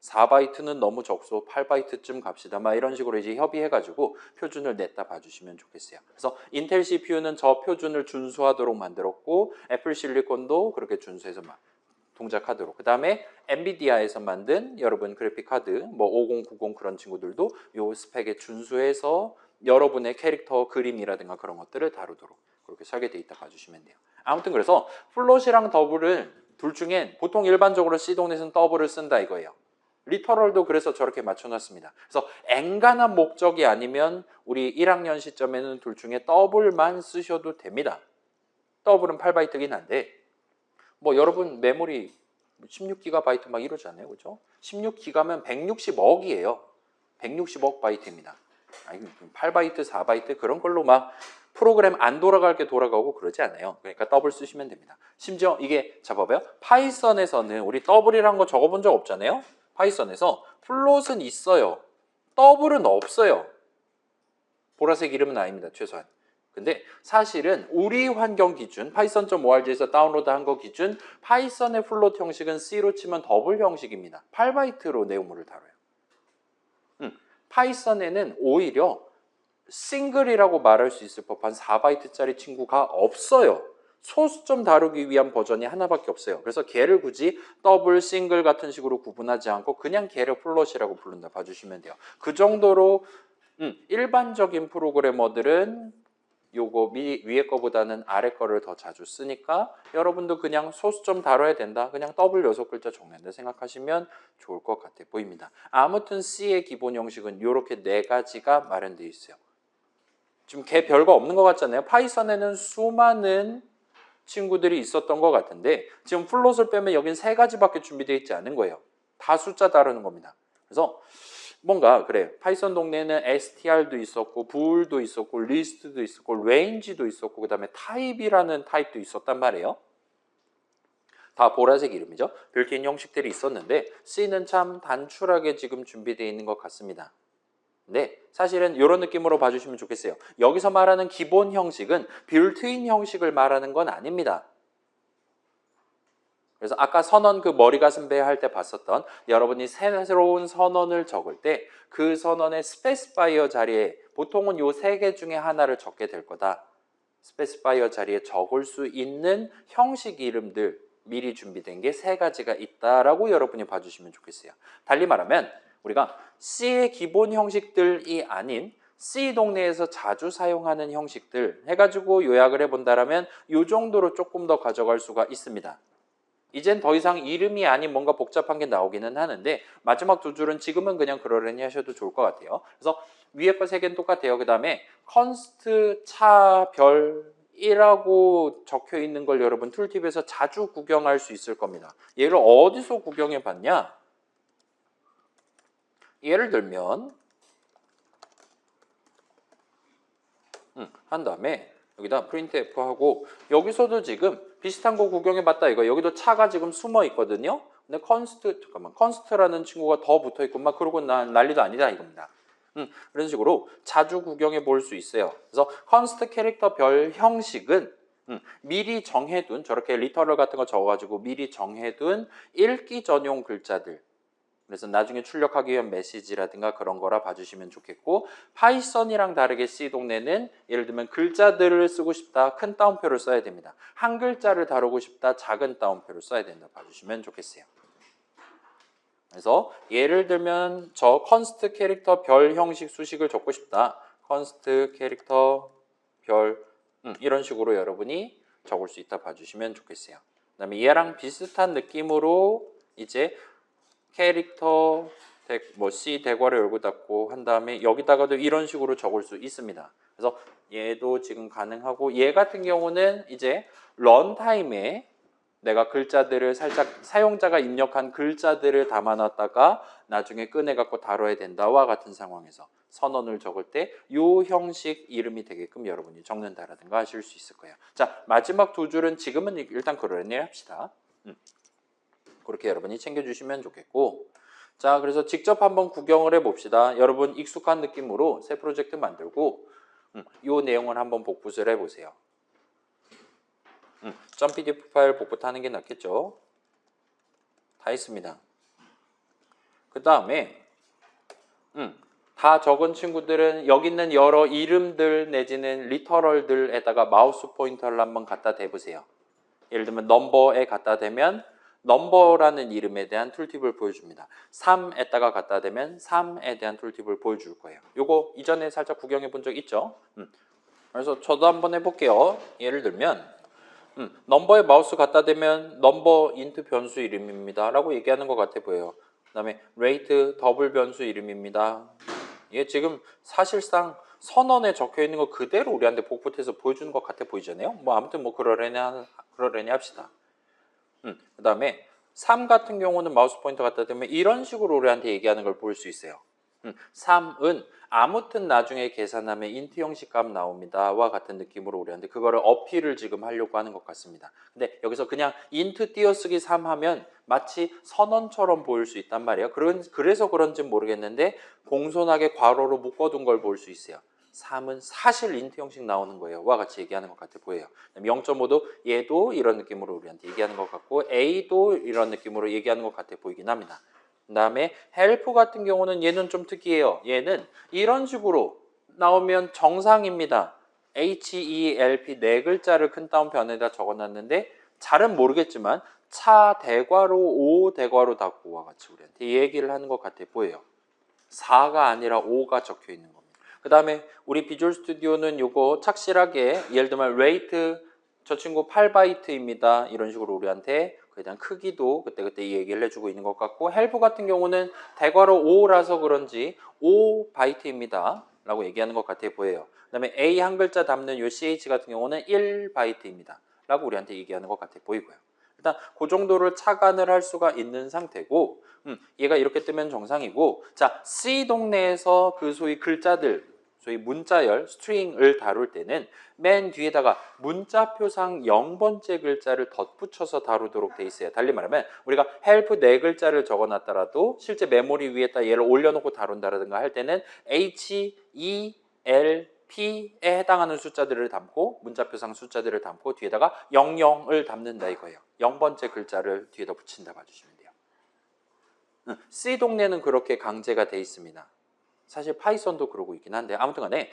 4바이트는 너무 적소, 8바이트쯤 갑시다. 막 이런 식으로 이제 협의해가지고 표준을 냈다 봐주시면 좋겠어요. 그래서 인텔 CPU는 저 표준을 준수하도록 만들었고 애플 실리콘도 그렇게 준수해서 동작하도록. 그 다음에 엔비디아에서 만든 여러분 그래픽 카드 뭐 5090 그런 친구들도 요 스펙에 준수해서 여러분의 캐릭터 그림이라든가 그런 것들을 다루도록 그렇게 설계되어 있다 봐주시면 돼요. 아무튼 그래서 플롯이랑 더블은 둘 중에 보통 일반적으로 C동넷은 더블을 쓴다 이거예요. 리터럴도 그래서 저렇게 맞춰놨습니다. 그래서 엔간한 목적이 아니면 우리 1학년 시점에는 둘 중에 더블만 쓰셔도 됩니다. 더블은 8바이트긴 한데 뭐 여러분 메모리 16GB 막 이러잖아요. 그죠? 16GB면 160억이에요. 160억 바이트입니다. 아니, 8바이트, 4바이트 그런 걸로 막 프로그램 안 돌아갈 게 돌아가고 그러지 않아요. 그러니까 더블 쓰시면 됩니다. 심지어 이게 잡아봐요. 파이썬에서는 우리 더블이란 거 적어본 적 없잖아요. 파이썬에서 플롯은 있어요. 더블은 없어요. 보라색 이름은 아닙니다. 최소한. 근데 사실은 우리 환경 기준 파이썬.org에서 다운로드한 거 기준 파이썬의 플롯 형식은 C로 치면 더블 형식입니다. 8바이트로 내용물을 다뤄요. 파이썬에는 오히려 싱글이라고 말할 수 있을 법한 4바이트짜리 친구가 없어요. 소수점 다루기 위한 버전이 하나밖에 없어요. 그래서 걔를 굳이 더블, 싱글 같은 식으로 구분하지 않고 그냥 걔를 플롯이라고 부른다 봐주시면 돼요. 그 정도로 일반적인 프로그래머들은 요거 위에 거보다는 아래 거를 더 자주 쓰니까 여러분도 그냥 소수점 다뤄야 된다. 그냥 더블 6글자 적는다 생각하시면 좋을 것 같아 보입니다. 아무튼 C의 기본 형식은 이렇게 4가지가 마련되어 있어요. 지금 걔 별거 없는 것 같잖아요. 파이썬에는 수많은 친구들이 있었던 것 같은데 지금 플롯을 빼면 여긴 3가지밖에 준비되어 있지 않은 거예요. 다 숫자 다루는 겁니다. 그래서 뭔가 그래 파이썬 동네에는 str도 있었고 bool도 있었고 list도 있었고 range도 있었고 그 다음에 type이라는 타입도 있었단 말이에요. 다 보라색 이름이죠. 빌트인 형식들이 있었는데 C는 참 단출하게 지금 준비되어 있는 것 같습니다. 네, 사실은 이런 느낌으로 봐주시면 좋겠어요. 여기서 말하는 기본 형식은 빌트인 형식을 말하는 건 아닙니다. 그래서 아까 선언 그 머리 가슴 배 할 때 봤었던 여러분이 새로운 선언을 적을 때 그 선언의 스페시파이어 자리에 보통은 요 세 개 중에 하나를 적게 될 거다. 스페시파이어 자리에 적을 수 있는 형식 이름들 미리 준비된 게 세 가지가 있다라고 여러분이 봐주시면 좋겠어요. 달리 말하면 우리가 C의 기본 형식들이 아닌 C 동네에서 자주 사용하는 형식들 해가지고 요약을 해본다라면 요 정도로 조금 더 가져갈 수가 있습니다. 이젠 더 이상 이름이 아닌 뭔가 복잡한 게 나오기는 하는데 마지막 두 줄은 지금은 그냥 그러려니 하셔도 좋을 것 같아요. 그래서 위에 거 세 개는 똑같아요. 그 다음에 컨스트 차별 1라고 적혀 있는 걸 여러분 툴팁에서 자주 구경할 수 있을 겁니다. 얘를 어디서 구경해 봤냐? 예를 들면 한 다음에 여기다 printf 하고 여기서도 지금 비슷한 거 구경해 봤다 이거. 여기도 차가 지금 숨어 있거든요. 근데 컨스트라는 친구가 더 붙어 있고 막 그러고 난리도 아니다 이겁니다. 그런 식으로 자주 구경해 볼 수 있어요. 그래서 컨스트 캐릭터 별 형식은 미리 정해둔 저렇게 리터럴 같은 거 적어가지고 미리 정해둔 읽기 전용 글자들. 그래서 나중에 출력하기 위한 메시지라든가 그런 거라 봐주시면 좋겠고 파이썬이랑 다르게 C 동네는 예를 들면 글자들을 쓰고 싶다 큰 따옴표를 써야 됩니다. 한 글자를 다루고 싶다 작은 따옴표를 써야 된다 봐주시면 좋겠어요. 그래서 예를 들면 저 컨스트 캐릭터 별 형식 수식을 적고 싶다. 컨스트 캐릭터 별 이런 식으로 여러분이 적을 수 있다 봐주시면 좋겠어요. 그 다음에 얘랑 비슷한 느낌으로 이제 캐릭터 C 대괄호 열고 닫고 한 다음에 여기다가도 이런 식으로 적을 수 있습니다. 그래서 얘도 지금 가능하고 얘 같은 경우는 이제 런타임에 내가 글자들을 살짝 사용자가 입력한 글자들을 담아놨다가 나중에 꺼내갖고 다뤄야 된다와 같은 상황에서 선언을 적을 때 이 형식 이름이 되게끔 여러분이 적는다라든가 하실 수 있을 거예요. 자, 마지막 두 줄은 지금은 일단 그러려니 합시다. 그렇게 여러분이 챙겨주시면 좋겠고 자 그래서 직접 한번 구경을 해봅시다. 여러분 익숙한 느낌으로 새 프로젝트 만들고 이 내용을 한번 복붙을 해보세요. .pdf 파일 복붙하는 게 낫겠죠. 다 있습니다. 그 다음에 다 적은 친구들은 여기 있는 여러 이름들 내지는 리터럴들에다가 마우스 포인터를 한번 갖다 대보세요. 예를 들면 넘버에 갖다 대면 넘버라는 이름에 대한 툴팁을 보여줍니다. 3에다가 갖다 대면 3에 대한 툴팁을 보여줄 거예요. 요거 이전에 살짝 구경해 본 적 있죠? 그래서 저도 한번 해볼게요. 예를 들면 넘버에 마우스 갖다 대면 넘버 인트 변수 이름입니다 라고 얘기하는 것 같아 보여요. 그 다음에 rate 더블 변수 이름입니다. 이게 지금 사실상 선언에 적혀 있는 거 그대로 우리한테 복붙해서 보여주는 것 같아 보이잖아요. 뭐 아무튼 뭐 그러려니 합시다. 그 다음에 3 같은 경우는 마우스 포인터 갖다 대면 이런 식으로 우리한테 얘기하는 걸 볼 수 있어요. 3은 아무튼 나중에 계산하면 인트 형식 값 나옵니다와 같은 느낌으로 우리한테 그거를 어필을 지금 하려고 하는 것 같습니다. 근데 여기서 그냥 인트 띄어쓰기 3 하면 마치 선언처럼 보일 수 있단 말이에요. 그래서 그런지 모르겠는데 공손하게 괄호로 묶어둔 걸 볼 수 있어요. 3은 사실 인트 형식 나오는 거예요. 와 같이 얘기하는 것 같아 보여요. 0.5도 얘도 이런 느낌으로 우리한테 얘기하는 것 같고 A도 이런 느낌으로 얘기하는 것 같아 보이긴 합니다. 그 다음에 help 같은 경우는 얘는 좀 특이해요. 얘는 이런 식으로 나오면 정상입니다. HELP 네 글자를 큰 따옴표에다 적어놨는데 잘은 모르겠지만 차 대괄호 오 대괄호 닫고와 같이 우리한테 얘기를 하는 것 같아 보여요. 4가 아니라 5가 적혀 있는 겁니다. 그 다음에 우리 비주얼 스튜디오는 요거 착실하게 예를 들면 rate 저 친구 8바이트입니다. 이런 식으로 우리한테 그에 대한 크기도 그때그때 얘기를 해주고 있는 것 같고 help 같은 경우는 대괄호 5라서 그런지 5바이트입니다. 라고 얘기하는 것 같아 보여요. 그 다음에 A 한 글자 담는 요 CH 같은 경우는 1바이트입니다. 라고 우리한테 얘기하는 것 같아 보이고요. 일단 그 정도를 착안을 할 수가 있는 상태고 얘가 이렇게 뜨면 정상이고 자 C 동네에서 그 소위 글자들 소위 문자열, 스트링을 다룰 때는 맨 뒤에다가 문자표상 0번째 글자를 덧붙여서 다루도록 돼 있어요. 달리 말하면 우리가 help 네 글자를 적어놨더라도 실제 메모리 위에다 얘를 올려놓고 다룬다든가 할 때는 H, E, L, P에 해당하는 숫자들을 담고 문자표상 숫자들을 담고 뒤에다가 00을 담는다 이거예요. 0번째 글자를 뒤에다 붙인다 봐주시면 돼요. C 동네는 그렇게 강제가 돼 있습니다. 사실 파이썬도 그러고 있긴 한데 아무튼 간에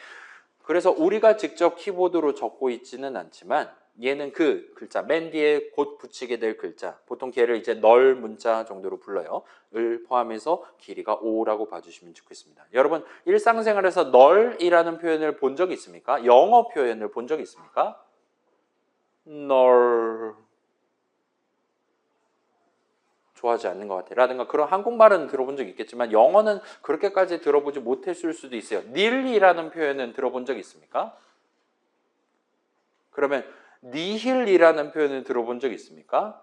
그래서 우리가 직접 키보드로 적고 있지는 않지만 얘는 그 글자 맨 뒤에 곧 붙이게 될 글자 보통 걔를 이제 널 문자 정도로 불러요. 을 포함해서 길이가 5라고 봐주시면 좋겠습니다. 여러분 일상생활에서 널이라는 표현을 본 적이 있습니까? 영어 표현을 본 적이 있습니까? 널 좋아하지 않는 것 같아 라든가 그런 한국말은 들어본 적 있겠지만 영어는 그렇게까지 들어보지 못했을 수도 있어요. nil이라는 표현은 들어본 적 있습니까? 그러면 nihil이라는 표현을 들어본 적 있습니까?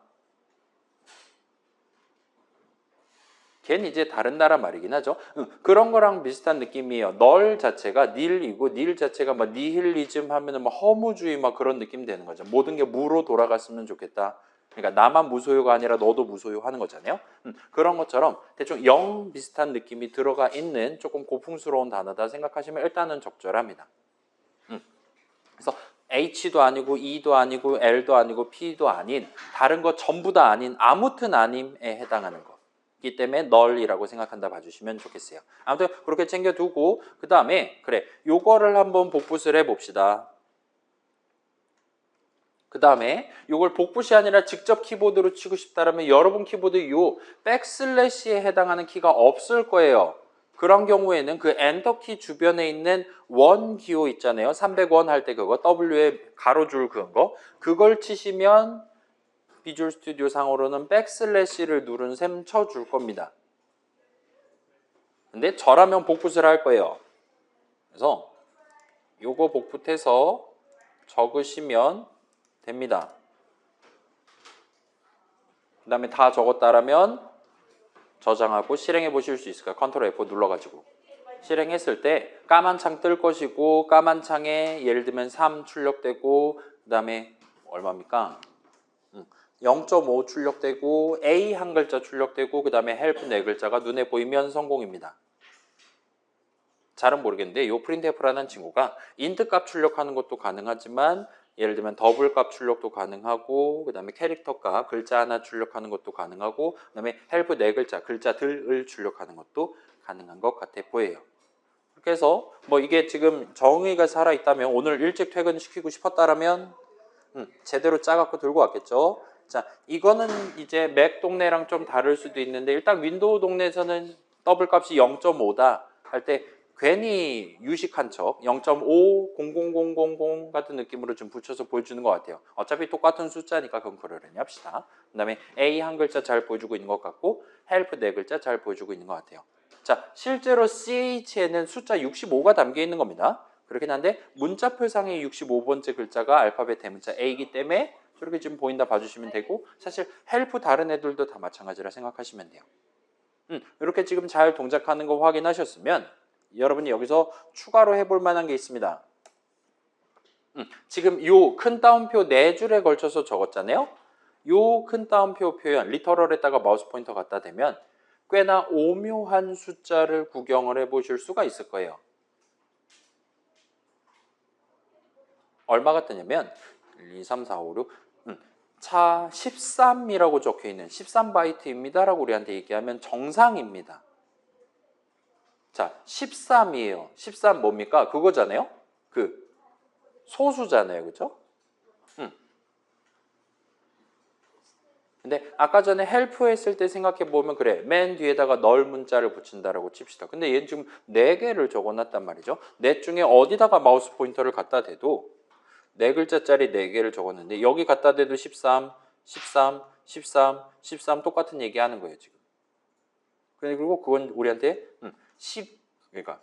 걔는 이제 다른 나라 말이긴 하죠. 그런 거랑 비슷한 느낌이에요. 널 자체가 nil이고 nil 자체가 막 nihilism 하면은 막 허무주의 막 그런 느낌 되는 거죠. 모든 게 무로 돌아갔으면 좋겠다. 그러니까 나만 무소유가 아니라 너도 무소유하는 거잖아요. 그런 것처럼 대충 영 비슷한 느낌이 들어가 있는 조금 고풍스러운 단어다 생각하시면 일단은 적절합니다. 그래서 H도 아니고 E도 아니고 L도 아니고 P도 아닌 다른 거 전부 다 아닌 아무튼 아님에 해당하는 거이기 때문에 널이라고 생각한다 봐주시면 좋겠어요. 아무튼 그렇게 챙겨두고 그 다음에 그래 요거를 한번 복붙을 해봅시다. 그 다음에 이걸 복붙이 아니라 직접 키보드로 치고 싶다면 여러분 키보드 요 백슬래시에 해당하는 키가 없을 거예요. 그런 경우에는 그 엔터키 주변에 있는 원 기호 있잖아요. 300원 할 때 그거 W에 가로줄 그거 그걸 치시면 비주얼 스튜디오 상으로는 백슬래시를 누른 셈 쳐줄 겁니다. 근데 저라면 복붙을 할 거예요. 그래서 요거 복붙해서 적으시면 됩니다. 그 다음에 다 적었다라면 저장하고 실행해 보실 수 있을까요? 컨트롤 F4 눌러가지고 실행했을 때 까만 창 뜰 것이고 까만 창에 예를 들면 3 출력되고 그 다음에 얼마입니까? 0.5 출력되고 A 한 글자 출력되고 그 다음에 help 네 글자가 눈에 보이면 성공입니다. 잘은 모르겠는데 이 printf라는 친구가 int 값 출력하는 것도 가능하지만 예를 들면 더블 값 출력도 가능하고 그 다음에 캐릭터 값 글자 하나 출력하는 것도 가능하고 그 다음에 help 네 글자 글자들을 출력하는 것도 가능한 것 같아 보여요. 그렇게 해서 뭐 이게 지금 정의가 살아있다면 오늘 일찍 퇴근시키고 싶었다라면 제대로 짜갖고 들고 왔겠죠. 자, 이거는 이제 맥 동네랑 좀 다를 수도 있는데 일단 윈도우 동네에서는 더블 값이 0.5다 할 때 괜히 유식한 척 0.5 0000 같은 느낌으로 좀 붙여서 보여주는 것 같아요. 어차피 똑같은 숫자니까 그럼 그러려니 합시다. 그 다음에 A 한 글자 잘 보여주고 있는 것 같고 help 네 글자 잘 보여주고 있는 것 같아요. 자, 실제로 CH에는 숫자 65가 담겨 있는 겁니다. 그렇긴 한데 문자표상의 65번째 글자가 알파벳 대문자 A이기 때문에 저렇게 지금 보인다 봐주시면 되고 사실 help 다른 애들도 다 마찬가지라 생각하시면 돼요. 이렇게 지금 잘 동작하는 거 확인하셨으면 여러분이 여기서 추가로 해볼 만한 게 있습니다. 지금 요 큰 따옴표 4줄에 걸쳐서 적었잖아요. 요 큰 따옴표 표현 리터럴에다가 마우스 포인터 갖다 대면 꽤나 오묘한 숫자를 구경을 해보실 수가 있을 거예요. 얼마 같으냐면 1, 2, 3, 4, 5, 6 차 13이라고 적혀있는 13바이트입니다 라고 우리한테 얘기하면 정상입니다. 자, 13이에요. 13 뭡니까? 그거잖아요. 그 소수잖아요. 그죠? 근데 아까 전에 help 했을 때 생각해 보면 그래. 맨 뒤에다가 널 문자를 붙인다라고 칩시다. 근데 얘는 지금 4개를 적어놨단 말이죠. 넷 중에 어디다가 마우스 포인터를 갖다 대도 4글자짜리 4개를 적었는데 여기 갖다 대도 13, 13, 13, 13 똑같은 얘기 하는 거예요. 지금. 그리고 그건 우리한테 10, 그러니까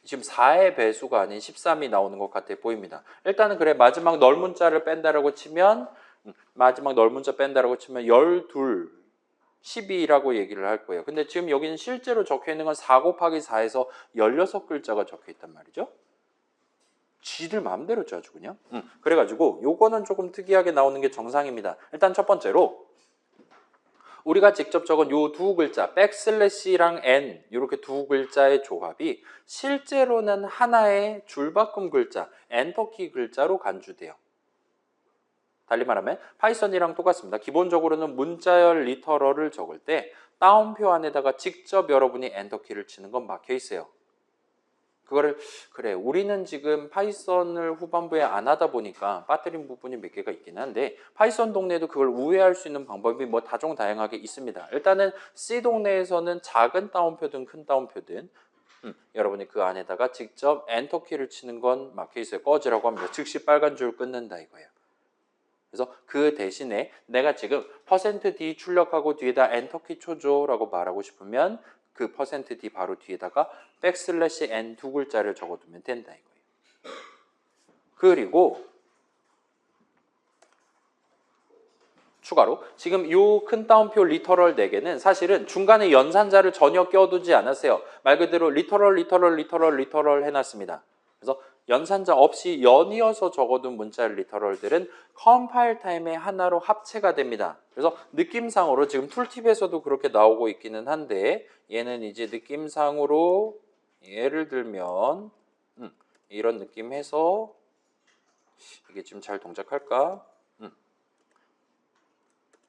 지금 4의 배수가 아닌 13이 나오는 것 같아 보입니다. 일단은 그래 마지막 널 문자를 뺀다라고 치면 마지막 널 문자 뺀다라고 치면 12, 12라고 얘기를 할 거예요. 근데 지금 여기는 실제로 적혀 있는 건 4 곱하기 4에서 16글자가 적혀 있단 말이죠. 지들 마음대로 짜죠 그냥. 그래가지고 요거는 조금 특이하게 나오는 게 정상입니다. 일단 첫 번째로 우리가 직접 적은 요 두 글자 백슬래시랑 n 이렇게 두 글자의 조합이 실제로는 하나의 줄바꿈 글자 엔터키 글자로 간주돼요. 달리 말하면 파이썬이랑 똑같습니다. 기본적으로는 문자열 리터럴을 적을 때 따옴표 안에다가 직접 여러분이 엔터키를 치는 건 막혀 있어요. 그거를 그래 우리는 지금 파이썬을 후반부에 안 하다 보니까 빠뜨린 부분이 몇 개가 있긴 한데 파이썬 동네도 그걸 우회할 수 있는 방법이 뭐 다종다양하게 있습니다. 일단은 C 동네에서는 작은 따옴표든 큰 따옴표든 여러분이 그 안에다가 직접 엔터키를 치는 건 막혀 있어요. 꺼지라고 합니다. 즉시 빨간 줄 끊는다 이거예요. 그래서 그 대신에 내가 지금 %d 출력하고 뒤에다 엔터키 쳐줘 라고 말하고 싶으면 그 %d 바로 뒤에다가 백슬래시 n 두 글자를 적어두면 된다 이거예요. 그리고 추가로 지금 요 큰 따옴표 리터럴 4개는 사실은 중간에 연산자를 전혀 껴두지 않았어요. 말 그대로 리터럴 해놨습니다. 그래서 연산자 없이 연이어서 적어둔 문자 리터럴들은 컴파일 타임에 하나로 합체가 됩니다. 그래서 느낌상으로 지금 툴팁에서도 그렇게 나오고 있기는 한데 얘는 이제 느낌상으로 예를 들면 이런 느낌 해서 이게 지금 잘 동작할까?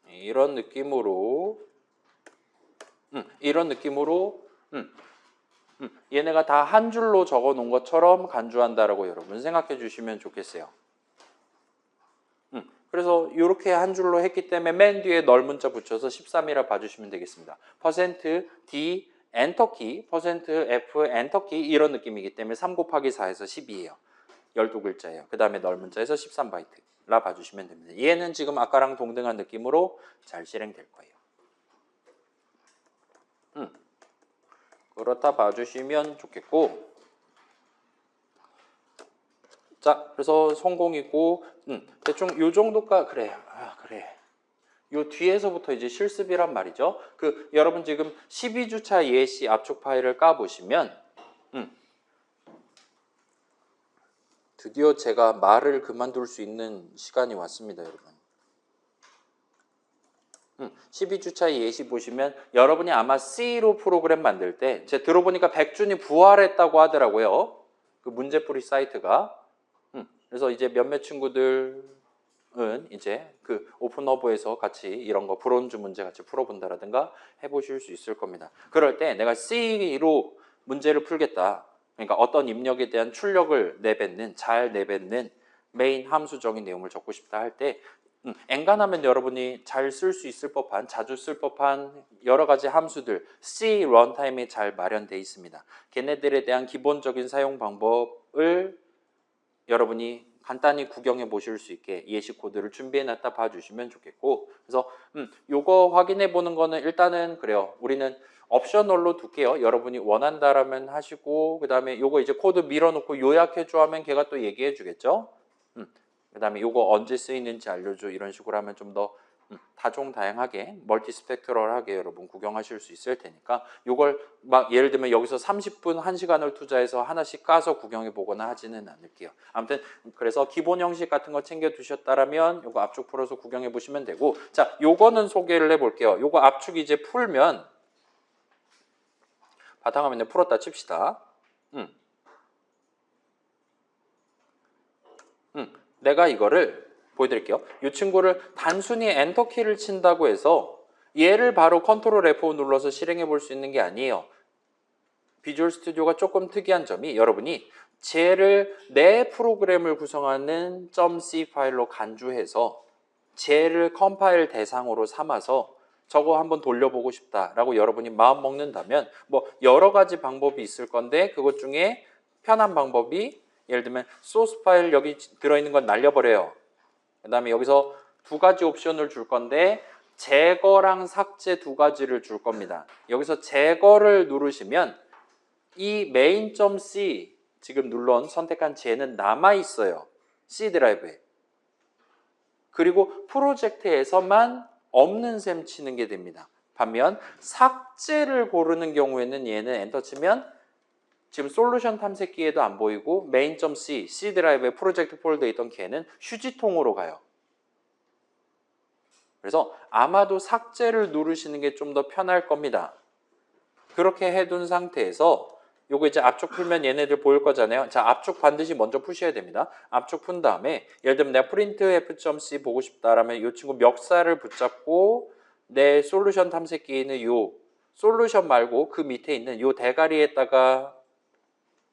이런 느낌으로 얘네가 다 한 줄로 적어 놓은 것처럼 간주한다라고 여러분 생각해 주시면 좋겠어요. 그래서 이렇게 한 줄로 했기 때문에 맨 뒤에 널 문자 붙여서 13이라 봐주시면 되겠습니다. %d 엔터키, %f 엔터키 이런 느낌이기 때문에 3 곱하기 4에서 12예요. 12글자예요. 그 다음에 널 문자에서 13바이트라 봐주시면 됩니다. 얘는 지금 아까랑 동등한 느낌으로 잘 실행될 거예요. 그렇다 봐주시면 좋겠고 자 그래서 성공이고 대충 요 정도가 그래 요 뒤에서부터 이제 실습이란 말이죠. 그 여러분 지금 12주차 예시 압축 파일을 까보시면 드디어 제가 말을 그만둘 수 있는 시간이 왔습니다 여러분. 12주차 예시 보시면 여러분이 아마 C로 프로그램 만들 때 제가 들어보니까 백준이 부활했다고 하더라고요. 그 문제풀이 사이트가. 그래서 이제 몇몇 친구들은 이제 그 오픈허브에서 같이 이런 거 브론즈 문제 같이 풀어본다라든가 해보실 수 있을 겁니다. 그럴 때 내가 C로 문제를 풀겠다. 그러니까 어떤 입력에 대한 출력을 잘 내뱉는 메인 함수적인 내용을 적고 싶다 할 때 엔간하면 여러분이 잘 쓸 수 있을 법한 자주 쓸 법한 여러 가지 함수들 C 런타임에 잘 마련되어 있습니다. 걔네들에 대한 기본적인 사용 방법을 여러분이 간단히 구경해 보실 수 있게 예시 코드를 준비해 놨다 봐주시면 좋겠고 그래서 요거 확인해 보는 거는 일단은 그래요. 우리는 옵셔널로 둘게요. 여러분이 원한다라면 하시고 그 다음에 요거 이제 코드 밀어놓고 요약해 줘 하면 걔가 또 얘기해 주겠죠. 그 다음에 요거 언제 쓰이는지 알려줘 이런 식으로 하면 좀 더 다종다양하게 멀티스펙트럴하게 여러분 구경하실 수 있을 테니까 요걸 막 예를 들면 여기서 30분 1시간을 투자해서 하나씩 까서 구경해 보거나 하지는 않을게요. 아무튼 그래서 기본 형식 같은 거 챙겨 두셨다라면 요거 압축 풀어서 구경해 보시면 되고 자 요거는 소개를 해 볼게요. 요거 압축 이제 풀면 바탕화면에 풀었다 칩시다. 내가 이거를 보여드릴게요. 이 친구를 단순히 엔터키를 친다고 해서 얘를 바로 컨트롤 F5 눌러서 실행해 볼 수 있는 게 아니에요. 비주얼 스튜디오가 조금 특이한 점이 여러분이 쟤를 내 프로그램을 구성하는 .c 파일로 간주해서 쟤를 컴파일 대상으로 삼아서 저거 한번 돌려보고 싶다라고 여러분이 마음 먹는다면 뭐 여러 가지 방법이 있을 건데 그것 중에 편한 방법이 예를 들면 소스 파일 여기 들어있는 건 날려버려요. 그 다음에 여기서 두 가지 옵션을 줄 건데 제거랑 삭제 두 가지를 줄 겁니다. 여기서 제거를 누르시면 이 main.c 지금 선택한 쟤는 남아있어요. C 드라이브에. 그리고 프로젝트에서만 없는 셈 치는 게 됩니다. 반면 삭제를 고르는 경우에는 얘는 엔터 치면 지금 솔루션 탐색기에도 안 보이고 main.c, C 드라이브에 프로젝트 폴더에 있던 걔는 휴지통으로 가요. 그래서 아마도 삭제를 누르시는 게 좀 더 편할 겁니다. 그렇게 해둔 상태에서 요거 이제 압축 풀면 얘네들 보일 거잖아요. 자, 압축 반드시 먼저 푸셔야 됩니다. 압축 푼 다음에 예를 들면 내가 프린트 f.c 보고 싶다라면 이 친구 멱살을 붙잡고 내 솔루션 탐색기에 있는 요 솔루션 말고 그 밑에 있는 요 대가리에다가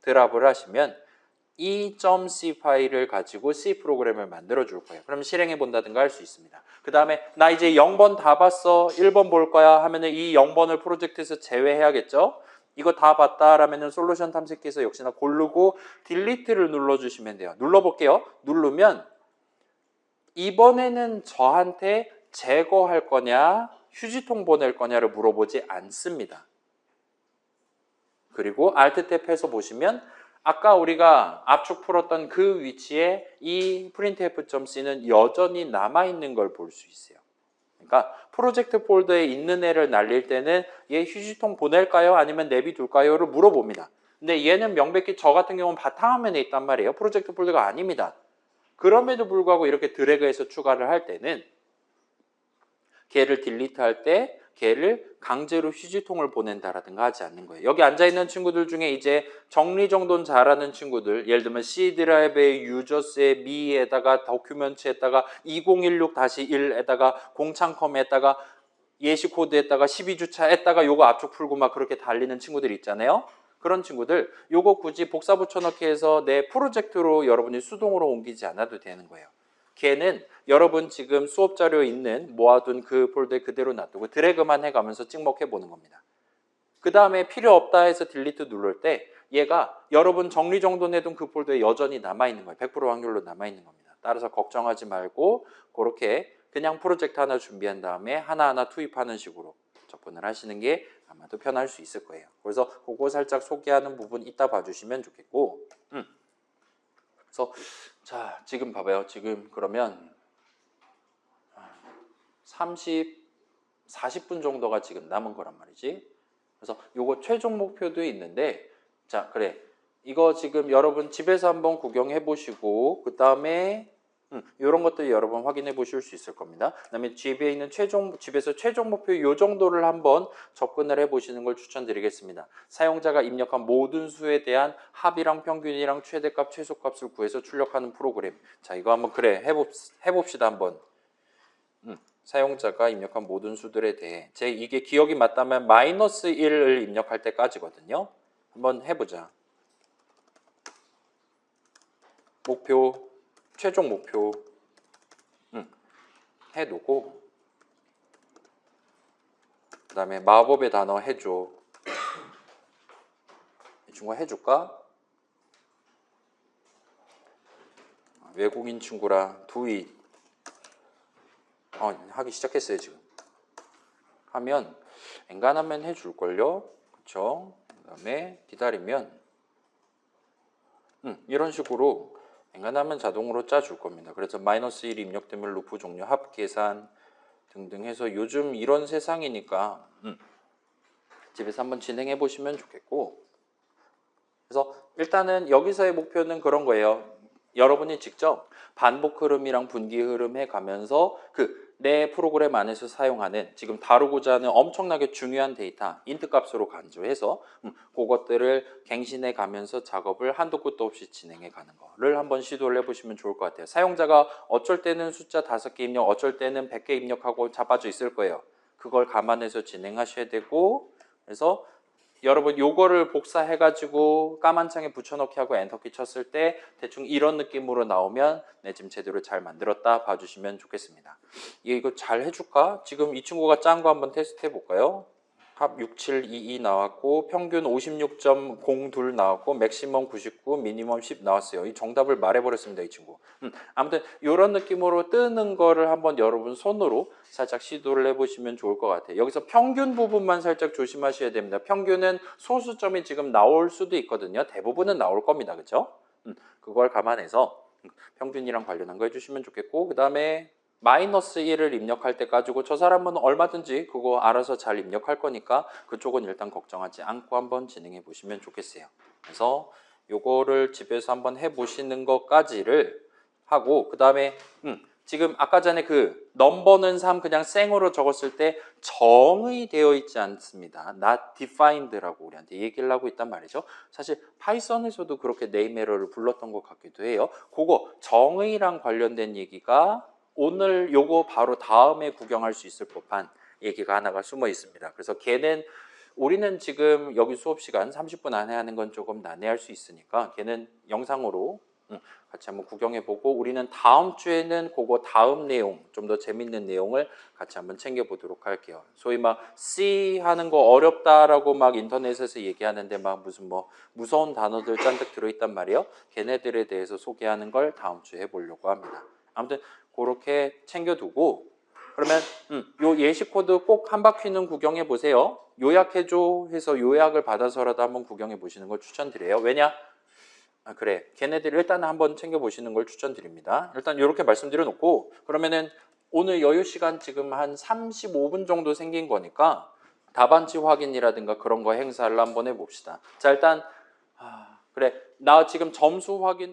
드랍을 하시면 e.c 파일을 가지고 C 프로그램을 만들어 줄 거예요. 그럼 실행해 본다든가 할 수 있습니다. 그 다음에 나 이제 0번 다 봤어. 1번 볼 거야 하면은 이 0번을 프로젝트에서 제외해야겠죠? 이거 다 봤다라면은 솔루션 탐색기에서 역시나 고르고 딜리트를 눌러주시면 돼요. 눌러볼게요. 누르면 이번에는 저한테 제거할 거냐 휴지통 보낼 거냐를 물어보지 않습니다. 그리고 Alt 탭해서 보시면 아까 우리가 압축 풀었던 그 위치에 이 printf.c는 여전히 남아있는 걸 볼 수 있어요. 그러니까 프로젝트 폴더에 있는 애를 날릴 때는 얘 휴지통 보낼까요? 아니면 내비둘까요? 를 물어봅니다. 근데 얘는 명백히 저 같은 경우는 바탕화면에 있단 말이에요. 프로젝트 폴더가 아닙니다. 그럼에도 불구하고 이렇게 드래그해서 추가를 할 때는 걔를 딜리트 할 때 걔를 강제로 휴지통을 보낸다라든가 하지 않는 거예요. 여기 앉아있는 친구들 중에 이제 정리정돈 잘하는 친구들, 예를 들면 C 드라이브의 유저스의 미에다가 다큐멘트에다가 2016-1에다가 공창컴에다가 예시 코드에다가 12주차에다가 요거 압축 풀고 막 그렇게 달리는 친구들 있잖아요. 그런 친구들 요거 굳이 복사 붙여넣기 해서 내 프로젝트로 여러분이 수동으로 옮기지 않아도 되는 거예요. 걔는 여러분 지금 수업 자료에 있는 모아둔 그 폴더에 그대로 놔두고 드래그만 해가면서 찍먹해 보는 겁니다. 그 다음에 필요 없다 해서 딜리트 누를 때 얘가 여러분 정리정돈해둔 그 폴더에 여전히 남아있는 거예요. 100% 확률로 남아있는 겁니다. 따라서 걱정하지 말고 그렇게 그냥 프로젝트 하나 준비한 다음에 하나하나 투입하는 식으로 접근을 하시는 게 아마도 편할 수 있을 거예요. 그래서 그거 살짝 소개하는 부분 이따 봐주시면 좋겠고 그래서 자 지금 봐봐요. 지금 그러면 40분 정도가 지금 남은 거란 말이지. 그래서 요거 최종 목표도 있는데 자 그래 이거 지금 여러분 집에서 한번 구경해 보시고 그 다음에 이런 것들 여러분 확인해 보실 수 있을 겁니다. 그 다음에 집에 있는 집에서 최종 목표 요 정도를 한번 접근을 해 보시는 걸 추천드리겠습니다. 사용자가 입력한 모든 수에 대한 합이랑 평균이랑 최대값 최소값을 구해서 출력하는 프로그램. 자 이거 한번 그래 해봅시다 한번. 사용자가 입력한 모든 수들에 대해 이게 기억이 맞다면 -1을 입력할 때까지거든요. 한번 해보자. 목표, 최종 목표 해두고 그 다음에 마법의 단어 해줘. 이 친구가 해줄까? 외국인 친구라 두이 하기 시작했어요 지금. 하면 엔간하면 해줄걸요. 그쵸? 그 다음에 기다리면 이런 식으로 엔간하면 자동으로 짜줄 겁니다. 그래서 -1이 입력되면 루프 종료, 합 계산 등등 해서 요즘 이런 세상이니까 집에서 한번 진행해 보시면 좋겠고 그래서 일단은 여기서의 목표는 그런 거예요. 여러분이 직접 반복 흐름이랑 분기 흐름 해가면서 내 프로그램 안에서 사용하는 지금 다루고자 하는 엄청나게 중요한 데이터 인트 값으로 간주해서 그것들을 갱신해 가면서 작업을 한도 끝도 없이 진행해 가는 거를 한번 시도를 해보시면 좋을 것 같아요. 사용자가 어쩔 때는 숫자 5개 입력, 어쩔 때는 100개 입력하고 잡아져 있을 거예요. 그걸 감안해서 진행하셔야 되고 그래서 여러분 요거를 복사해 가지고 까만 창에 붙여넣기 하고 엔터키 쳤을 때 대충 이런 느낌으로 나오면 지금 제대로 잘 만들었다 봐주시면 좋겠습니다. 이거 잘 해줄까? 지금 이 친구가 짠 거 한번 테스트 해볼까요? 합 6722 나왔고 평균 56.02 나왔고 맥시멈 99 미니멈 10 나왔어요. 이 정답을 말해버렸습니다 이 친구. 아무튼 이런 느낌으로 뜨는 거를 한번 여러분 손으로 살짝 시도를 해보시면 좋을 것 같아요. 여기서 평균 부분만 살짝 조심하셔야 됩니다. 평균은 소수점이 지금 나올 수도 있거든요. 대부분은 나올 겁니다. 그렇죠? 그걸 감안해서 평균이랑 관련한 거 해주시면 좋겠고 그 다음에 -1을 입력할 때 가지고 저 사람은 얼마든지 그거 알아서 잘 입력할 거니까 그쪽은 일단 걱정하지 않고 한번 진행해 보시면 좋겠어요. 그래서 요거를 집에서 한번 해보시는 것까지를 하고 그 다음에 지금 아까 전에 그 넘버는 3 그냥 생으로 적었을 때 정의 되어 있지 않습니다. not defined라고 우리한테 얘기를 하고 있단 말이죠. 사실 파이썬에서도 그렇게 네임 에러를 불렀던 것 같기도 해요. 그거 정의랑 관련된 얘기가 오늘 요거 바로 다음에 구경할 수 있을 법한 얘기가 하나가 숨어 있습니다. 그래서 걔는 우리는 지금 여기 수업 시간 30분 안에 하는 건 조금 난해할 수 있으니까 걔는 영상으로 같이 한번 구경해보고 우리는 다음 주에는 그거 다음 내용 좀 더 재밌는 내용을 같이 한번 챙겨보도록 할게요. 소위 막 C 하는 거 어렵다라고 막 인터넷에서 얘기하는데 막 무슨 뭐 무서운 단어들 잔뜩 들어있단 말이에요. 걔네들에 대해서 소개하는 걸 다음 주에 해보려고 합니다. 아무튼 그렇게 챙겨두고 그러면 요 예시 코드 꼭 한 바퀴는 구경해 보세요. 요약해줘 해서 요약을 받아서라도 한번 구경해 보시는 걸 추천드려요. 왜냐? 그래. 걔네들 일단 한번 챙겨보시는 걸 추천드립니다. 일단 이렇게 말씀드려 놓고 그러면은 오늘 여유 시간 지금 한 35분 정도 생긴 거니까 답안지 확인이라든가 그런 거 행사를 한번 해봅시다. 자, 일단 그래. 나 지금 점수 확인도